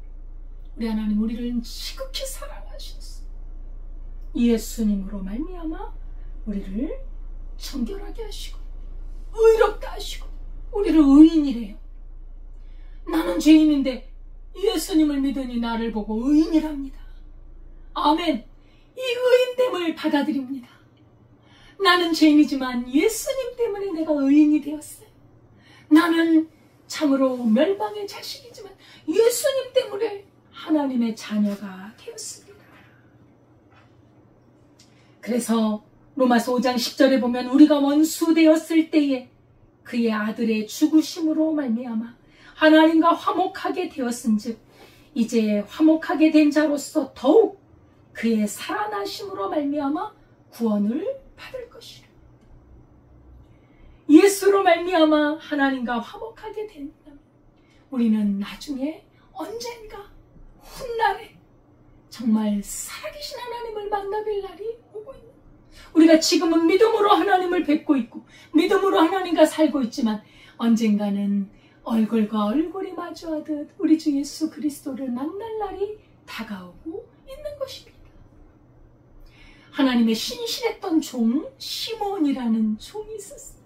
우리 하나님 우리를 지극히 사랑하셨어요. 예수님으로 말미암아 우리를 정결하게 하시고 의롭다 하시고 우리를 의인이래요. 나는 죄인인데 예수님을 믿으니 나를 보고 의인이랍니다. 아멘. 이 의인됨을 받아들입니다. 나는 죄인이지만 예수님 때문에 내가 의인이 되었어요. 나는 참으로 멸망의 자식이지만 예수님 때문에 하나님의 자녀가 되었습니다. 그래서 로마서 5장 10절에 보면 우리가 원수 되었을 때에 그의 아들의 죽으심으로 말미암아 하나님과 화목하게 되었은즉 이제 화목하게 된 자로서 더욱 그의 살아나심으로 말미암아 구원을 받을 것이라. 예수로 말미암아 하나님과 화목하게 된다면 우리는 나중에 언젠가 훗날에 정말 살아계신 하나님을 만나뵐 날이 오고 있는, 우리가 지금은 믿음으로 하나님을 뵙고 있고 믿음으로 하나님과 살고 있지만 언젠가는 얼굴과 얼굴이 마주하듯 우리 주 예수 그리스도를 만날 날이 다가오고 있는 것입니다. 하나님의 신실했던 종 시몬이라는 종이 있었습니다.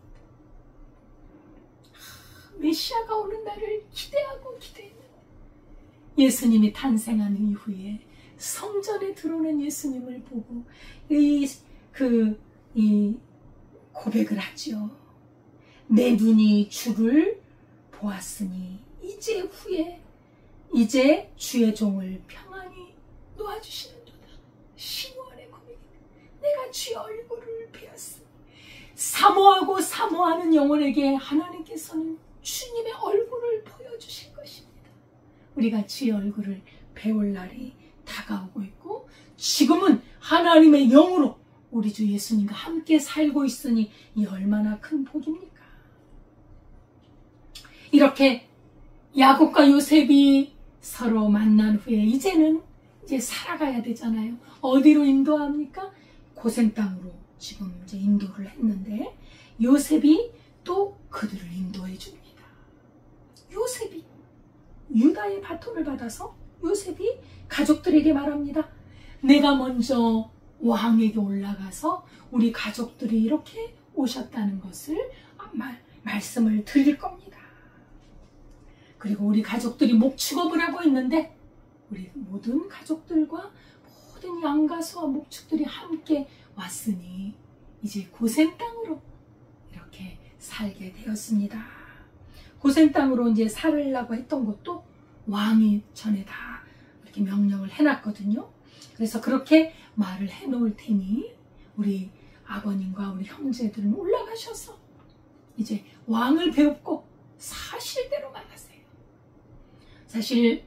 메시아가 오는 날을 기대하고 기대했는데 예수님이 탄생한 이후에 성전에 들어오는 예수님을 보고 이 고백을 하죠. 내 눈이 주를 보았으니 이제 주의 종을 평안히 놓아주시는도다. 시몬의 고백입니다. 내가 주의 얼굴을 배웠으니 사모하고 사모하는 영혼에게 하나님께서는 주님의 얼굴을 보여주실 것입니다. 우리가 주의 얼굴을 배울 날이 다가오고 있고 지금은 하나님의 영으로 우리 주 예수님과 함께 살고 있으니 이 얼마나 큰 복입니까? 이렇게 야곱과 요셉이 서로 만난 후에 이제 살아가야 되잖아요. 어디로 인도합니까? 고센 땅으로 지금 이제 인도를 했는데 요셉이 또 그들을 인도해 줍니다. 요셉이 유다의 바톤을 받아서 요셉이 가족들에게 말합니다. 내가 먼저 왕에게 올라가서 우리 가족들이 이렇게 오셨다는 것을 말씀을 드릴 겁니다. 그리고 우리 가족들이 목축업을 하고 있는데 우리 모든 가족들과 모든 양가소와 목축들이 함께 왔으니 이제 고센 땅으로 이렇게 살게 되었습니다. 고센 땅으로 이제 살으려고 했던 것도 왕이 전에 다 이렇게 명령을 해놨거든요. 그래서 그렇게 말을 해놓을 테니 우리 아버님과 우리 형제들은 올라가셔서 이제 왕을 배웁고 사실대로 말하세요. 사실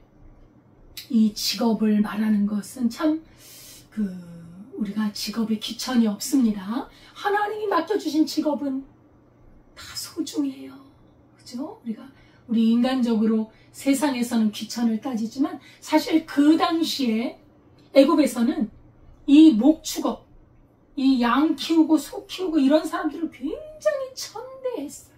이 직업을 말하는 것은 참 우리가 직업에 귀천이 없습니다. 하나님이 맡겨주신 직업은 다 소중해요. 그죠? 우리 인간적으로 세상에서는 귀천을 따지지만 사실 그 당시에 애굽에서는 이 목축업, 이 양 키우고 소 키우고 이런 사람들을 굉장히 천대했어요.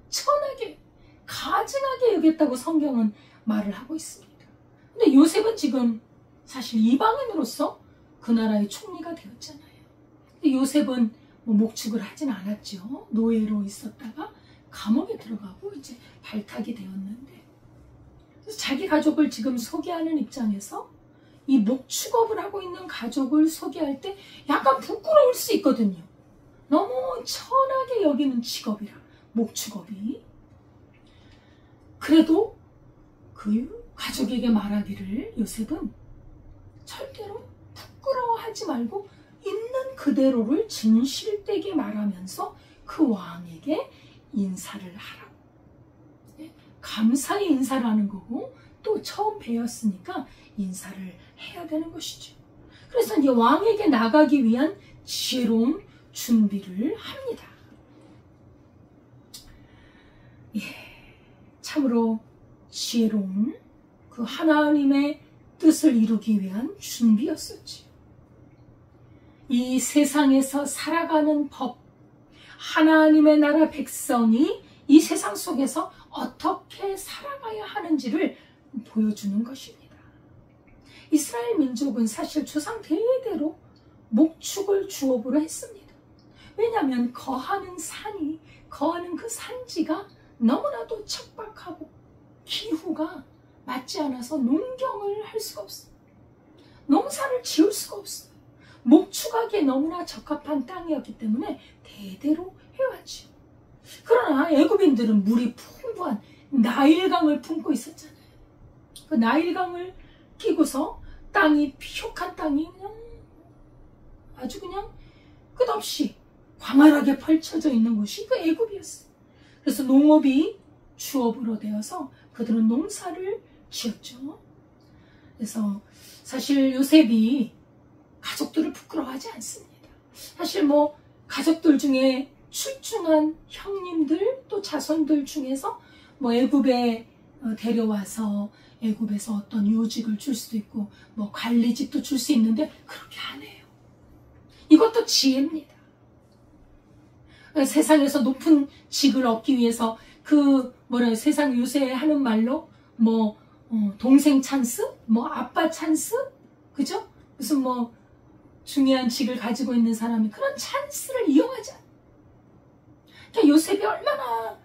천하게, 가증하게 여겼다고 성경은 말을 하고 있습니다. 근데 요셉은 지금 사실 이방인으로서 그 나라의 총리가 되었잖아요. 근데 요셉은 목축을 하진 않았죠. 노예로 있었다가 감옥에 들어가고 이제 발탁이 되었는데 그래서 자기 가족을 지금 소개하는 입장에서 이 목축업을 하고 있는 가족을 소개할 때 약간 부끄러울 수 있거든요. 너무 천하게 여기는 직업이라 목축업이. 그래도 그 가족에게 말하기를 요셉은 절대로 부끄러워하지 말고 있는 그대로를 진실되게 말하면서 그 왕에게 인사를 하라고. 감사의 인사를 하는 거고 또 처음 배웠으니까 인사를 해야 되는 것이죠. 그래서 이제 왕에게 나가기 위한 지혜로운 준비를 합니다. 참으로 지혜로운 그 하나님의 뜻을 이루기 위한 준비였었지요. 이 세상에서 살아가는 법, 하나님의 나라 백성이 이 세상 속에서 어떻게 살아가야 하는지를 보여주는 것입니다. 이스라엘 민족은 사실 조상 대대로 목축을 주업으로 했습니다. 왜냐하면 거하는 그 산지가 너무나도 척박하고 기후가 맞지 않아서 농경을 할 수가 없어요. 농사를 지을 수가 없어요. 목축하기에 너무나 적합한 땅이었기 때문에 대대로 해왔죠. 그러나 애굽인들은 물이 풍부한 나일강을 품고 있었잖아요. 그 나일강을 끼고서 땅이 비옥한 땅이 아주 그냥 끝없이 광활하게 펼쳐져 있는 곳이 그 애굽이었어요. 그래서 농업이 주업으로 되어서 그들은 농사를 지었죠. 그래서 사실 요셉이 가족들을 부끄러워하지 않습니다. 사실 가족들 중에 출중한 형님들 또 자손들 중에서 애굽에 데려와서 애굽에서 어떤 요직을 줄 수도 있고 관리직도 줄 수 있는데 그렇게 안 해요. 이것도 지혜입니다. 세상에서 높은 직을 얻기 위해서 세상 요새 하는 말로 동생 찬스, 아빠 찬스, 그죠? 무슨 중요한 직을 가지고 있는 사람이 그런 찬스를 이용하지 않아요. 그러니까 요셉이 얼마나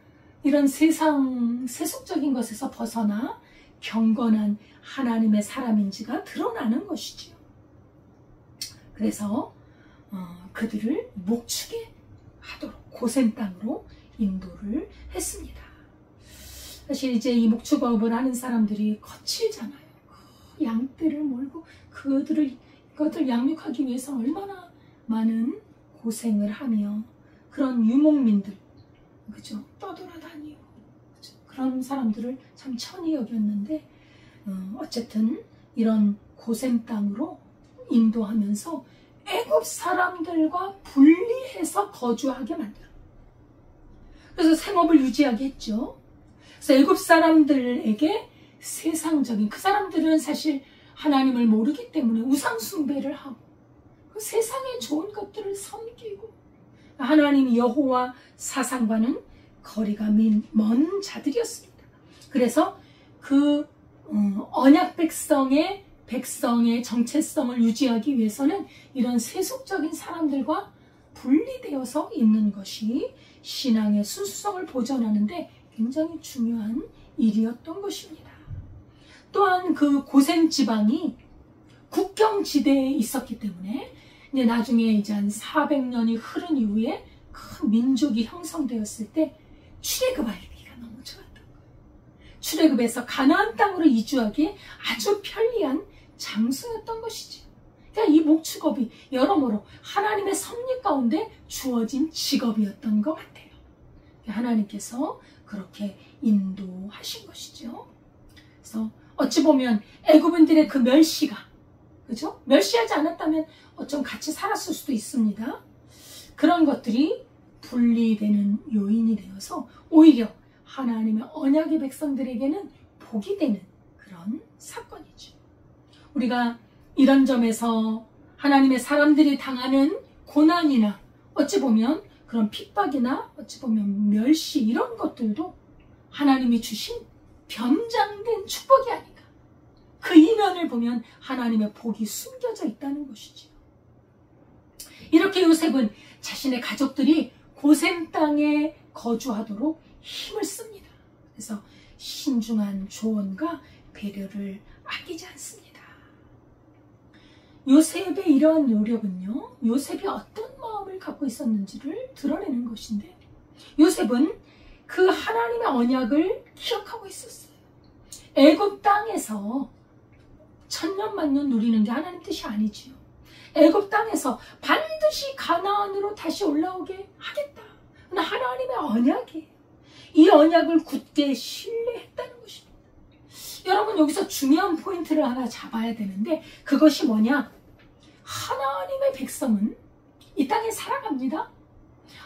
이런 세속적인 것에서 벗어나 경건한 하나님의 사람인지가 드러나는 것이지요. 그래서 그들을 목축에 하도록 고센 땅으로 인도를 했습니다. 사실 이제 이 목축업을 하는 사람들이 거칠잖아요. 그 양떼를 몰고 그것을 양육하기 위해서 얼마나 많은 고생을 하며 그런 유목민들, 그죠? 떠돌아다니고, 그죠? 그런 사람들을 참 천히 여겼는데, 어쨌든 이런 고생 땅으로 인도하면서 애굽 사람들과 분리해서 거주하게 만들어. 그래서 생업을 유지하게 했죠. 그래서 애굽 사람들에게 세상적인, 그 사람들은 사실 하나님을 모르기 때문에 우상 숭배를 하고 그 세상에 좋은 것들을 섬기고 하나님 여호와 사상과는 거리가 먼 자들이었습니다. 그래서 그 언약 백성의 정체성을 유지하기 위해서는 이런 세속적인 사람들과 분리되어서 있는 것이 신앙의 순수성을 보존하는데 굉장히 중요한 일이었던 것입니다. 또한 그 고센 지방이 국경지대에 있었기 때문에 이제 나중에 이제 한 400년이 흐른 이후에 큰 민족이 형성되었을 때 출애굽하기가 너무 좋았던 거예요. 출애굽에서 가나안 땅으로 이주하기에 아주 편리한 장소였던 것이죠. 그러니까 이 목축업이 여러모로 하나님의 섭리 가운데 주어진 직업이었던 것 같아요. 하나님께서 그렇게 인도하신 것이죠. 그래서 어찌 보면 애굽인들의 그 멸시가, 그죠? 멸시하지 않았다면 어쩜 같이 살았을 수도 있습니다. 그런 것들이 분리되는 요인이 되어서 오히려 하나님의 언약의 백성들에게는 복이 되는 그런 사건이죠. 우리가 이런 점에서 하나님의 사람들이 당하는 고난이나 어찌 보면 그런 핍박이나 어찌 보면 멸시 이런 것들도 하나님이 주신 변장된 축복이 아닌가. 그 이면을 보면 하나님의 복이 숨겨져 있다는 것이지요. 이렇게 요셉은 자신의 가족들이 고센 땅에 거주하도록 힘을 씁니다. 그래서 신중한 조언과 배려를 아끼지 않습니다. 요셉의 이러한 노력은요, 요셉이 어떤 마음을 갖고 있었는지를 드러내는 것인데, 요셉은 그 하나님의 언약을 기억하고 있었어요. 애굽 땅에서 천년만년 누리는 게 하나님 뜻이 아니지요. 애굽 땅에서 반드시 가나안으로 다시 올라오게 하겠다. 하나님의 언약이에요. 이 언약을 굳게 신뢰했다는 것입니다. 여러분, 여기서 중요한 포인트를 하나 잡아야 되는데, 그것이 뭐냐? 하나님의 백성은 이 땅에 살아갑니다.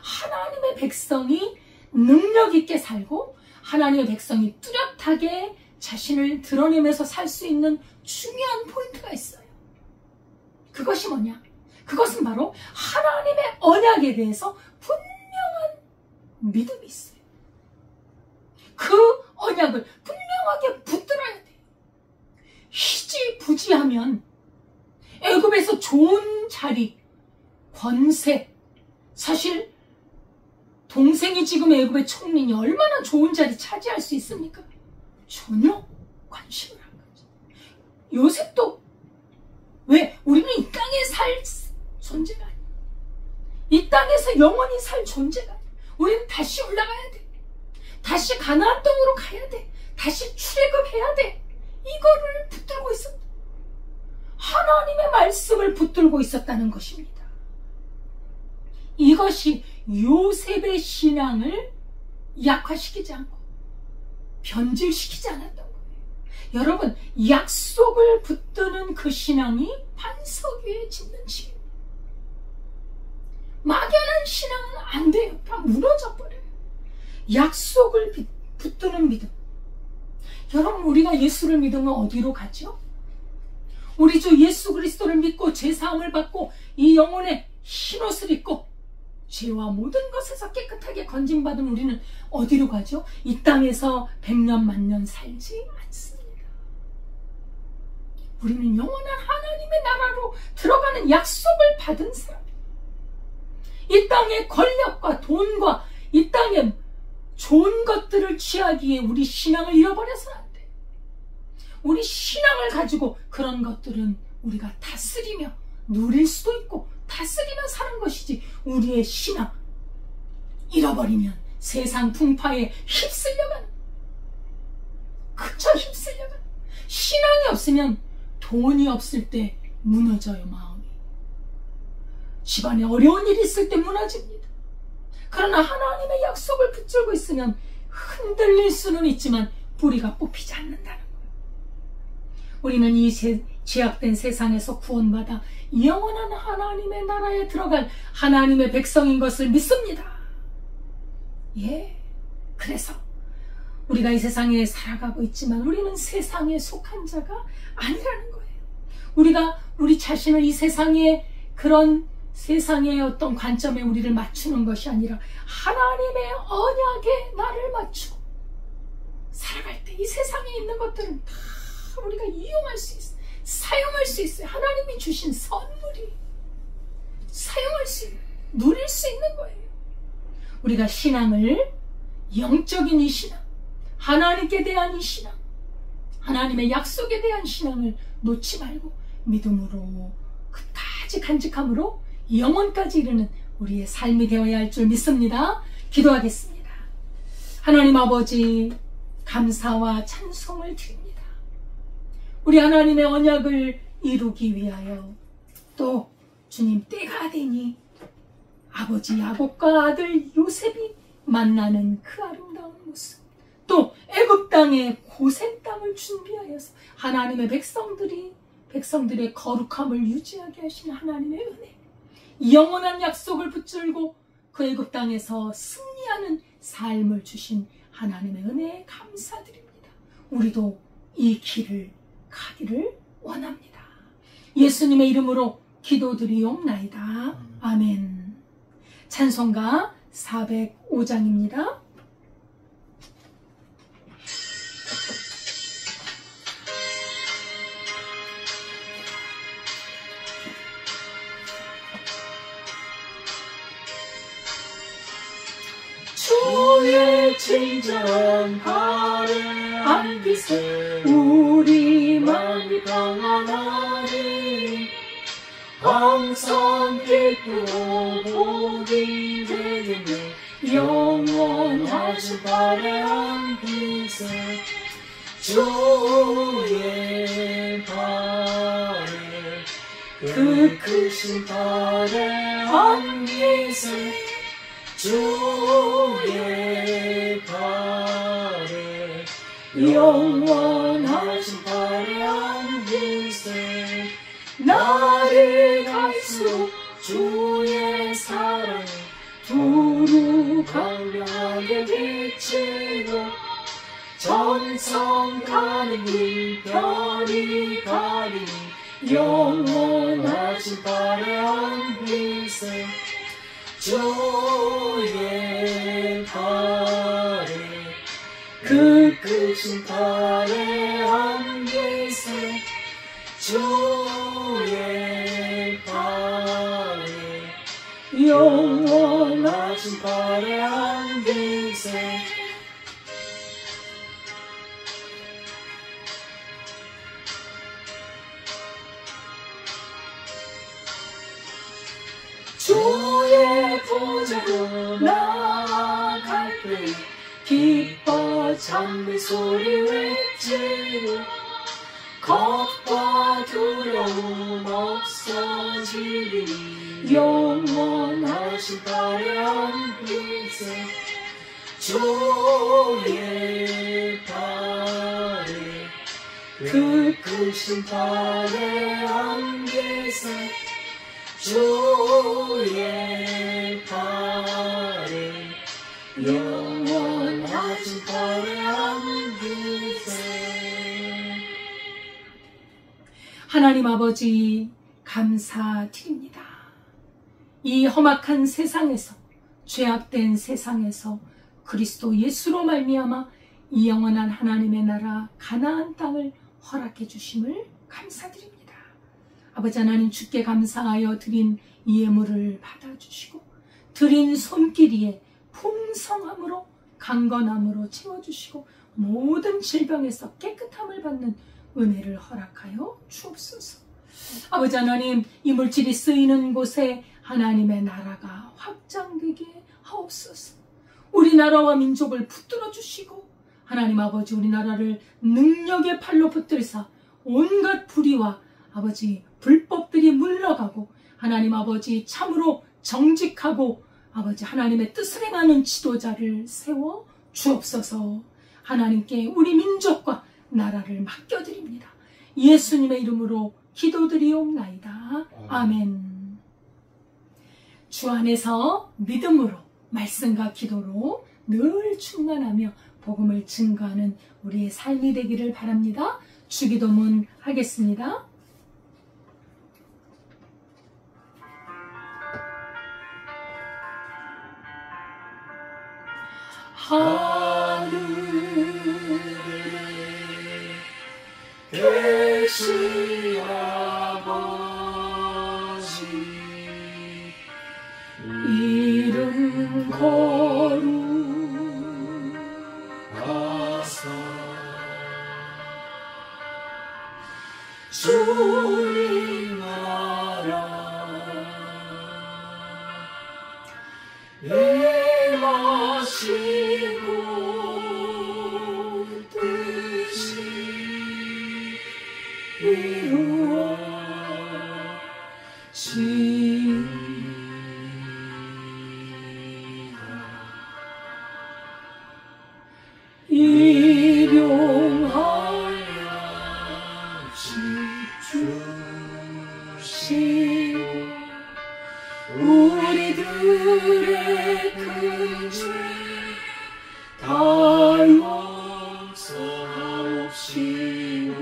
하나님의 백성이 능력 있게 살고 하나님의 백성이 뚜렷하게 자신을 드러내면서 살 수 있는 중요한 포인트가 있어요. 그것이 뭐냐? 그것은 바로 하나님의 언약에 대해서 분명한 믿음이 있어요. 그 언약을 분명하게 붙들어야 돼요. 희지부지하면 애굽에서 좋은 자리, 권세, 사실 동생이 지금 애굽의 총리니 얼마나 좋은 자리 차지할 수 있습니까? 전혀 관심을 안 가죠. 요셉도 왜? 우리는 이 땅에 살 존재가 아니야. 이 땅에서 영원히 살 존재가 아니야. 우리는 다시 올라가야 돼. 다시 가나안 땅으로 가야 돼. 다시 출애굽해야 돼. 이거를 붙들고 있었다. 하나님의 말씀을 붙들고 있었다는 것입니다. 이것이 요셉의 신앙을 약화시키지 않고 변질시키지 않았던 거예요. 여러분, 약속을 붙드는 그 신앙이 반석 위에 짓는 집입니다. 막연한 신앙은 안 돼요. 다 무너져 버려요. 약속을 붙드는 믿음. 여러분, 우리가 예수를 믿으면 어디로 가죠? 우리 주 예수 그리스도를 믿고 죄사함을 받고 이 영혼의 흰옷을 입고 죄와 모든 것에서 깨끗하게 건진받은 우리는 어디로 가죠? 이 땅에서 100년 만년 살지 않습니다. 우리는 영원한 하나님의 나라로 들어가는 약속을 받은 사람. 이 땅의 권력과 돈과 이 땅의 좋은 것들을 취하기에 우리 신앙을 잃어버려서는 안 돼. 우리 신앙을 가지고 그런 것들은 우리가 다스리며 누릴 수도 있고 다스리며 사는 것이지, 우리의 신앙 잃어버리면 세상 풍파에 휩쓸려가는, 그저 휩쓸려가는, 신앙이 없으면 돈이 없을 때 무너져요, 마음이. 집안에 어려운 일이 있을 때 무너집니다. 그러나 하나님의 약속을 붙들고 있으면 흔들릴 수는 있지만 뿌리가 뽑히지 않는다는 거예요. 우리는 이 죄악된 세상에서 구원받아 영원한 하나님의 나라에 들어갈 하나님의 백성인 것을 믿습니다. 예, 그래서 우리가 이 세상에 살아가고 있지만 우리는 세상에 속한 자가 아니라는 거예요. 우리 자신을 이 세상의 그런 세상의 어떤 관점에 우리를 맞추는 것이 아니라 하나님의 언약에 나를 맞추고 살아갈 때 이 세상에 있는 것들은 다 우리가 이용할 수 있어요. 사용할 수 있어요. 하나님이 주신 선물이 사용할 수 있는, 누릴 수 있는 거예요. 우리가 신앙을, 영적인 이 신앙, 하나님께 대한 이 신앙, 하나님의 약속에 대한 신앙을 놓지 말고 믿음으로 끝까지 간직함으로 영원까지 이르는 우리의 삶이 되어야 할 줄 믿습니다. 기도하겠습니다. 하나님 아버지, 감사와 찬송을 드립니다. 우리 하나님의 언약을 이루기 위하여 또 주님 때가 되니 아버지 야곱과 아들 요셉이 만나는 그 아름다운 모습, 또 애굽 땅의 고센 땅을 준비하여서 하나님의 백성들의 거룩함을 유지하게 하시는 하나님의 은혜, 영원한 약속을 붙들고 그 애굽 땅에서 승리하는 삶을 주신 하나님의 은혜에 감사드립니다. 우리도 이 길을 가기를 원합니다. 예수님의 이름으로 기도드리옵나이다. 아멘. 찬송가 405장입니다. 주의 친절한 발에 빛에 우리만이 평안하니 항상 기쁘고 복이 되겠네. 영원하신 발에 빛에 주의 발에 그 크신 발에 빛에 주의 발에 영원하신 발에 빛에 나를 갈수록 주의 사랑이 두루 강력하게 비치고 전성 가는 길 별이 가리니 영원하신 발에 빛에 주의 발에 그 크신 발에 빛에 주의 발에 영원하신 발에 빛에 주의 보좌로 나아갈 때 기뻐 찬미 소리 외치고 겁과 두려움 없어지리니 영원하신 발에 빛에 주의 발에 그 크신 발에 빛에 주의 발에 영원하신 발에 빛에 하나님 아버지 감사드립니다. 이 험악한 세상에서, 죄악된 세상에서 그리스도 예수로 말미암아 이 영원한 하나님의 나라 가나안 땅을 허락해 주심을 감사드립니다. 아버지 하나님, 주께 감사하여 드린 이 예물을 받아주시고 드린 손길이에 풍성함으로 강건함으로 채워주시고 모든 질병에서 깨끗함을 받는 은혜를 허락하여 주옵소서. 아버지 하나님, 이 물질이 쓰이는 곳에 하나님의 나라가 확장되게 하옵소서. 우리나라와 민족을 붙들어 주시고 하나님 아버지, 우리나라를 능력의 팔로 붙들사 온갖 불의와 아버지 불법들이 물러가고 하나님 아버지 참으로 정직하고 아버지 하나님의 뜻을 행하는 지도자를 세워 주옵소서. 하나님께 우리 민족과 나라를 맡겨드립니다. 예수님의 이름으로 기도드리옵나이다. 아멘. 주 안에서 믿음으로 말씀과 기도로 늘 충만하며 복음을 증거하는 우리의 삶이 되기를 바랍니다. 주기도문 하겠습니다. 하늘에 계신 아버지 이름 거룩하사 주님 나라 임하시고 뜻이 이루어지리라. 일용하여 주시고 우리들의 큰 죄 다 용서하옵시고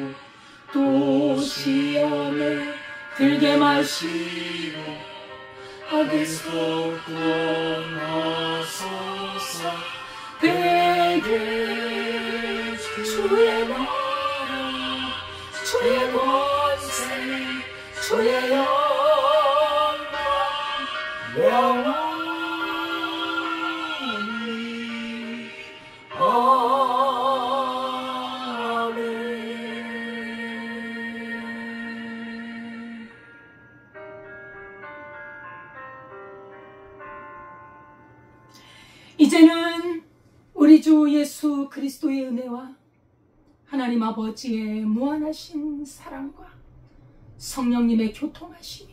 또 시험에 들게 마시고 악에서 구원하소서. 대개 주의 나라 주의 권세 주의 영광 영원히 아멘. 이제는 우리 주 예수 그리스도의 은혜와 하나님 아버지의 무한하신 사랑과 성령님의 교통하심이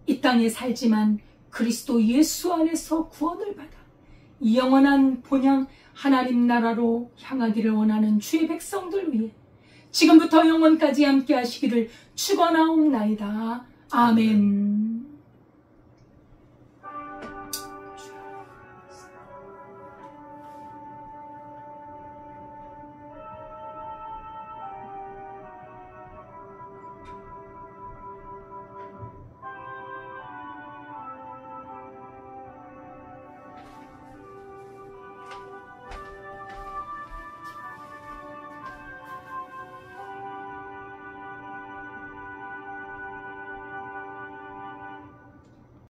이 땅에 살지만 그리스도 예수 안에서 구원을 받아 영원한 본향 하나님 나라로 향하기를 원하는 주의 백성들 위해 지금부터 영원까지 함께 하시기를 축원하옵나이다. 아멘.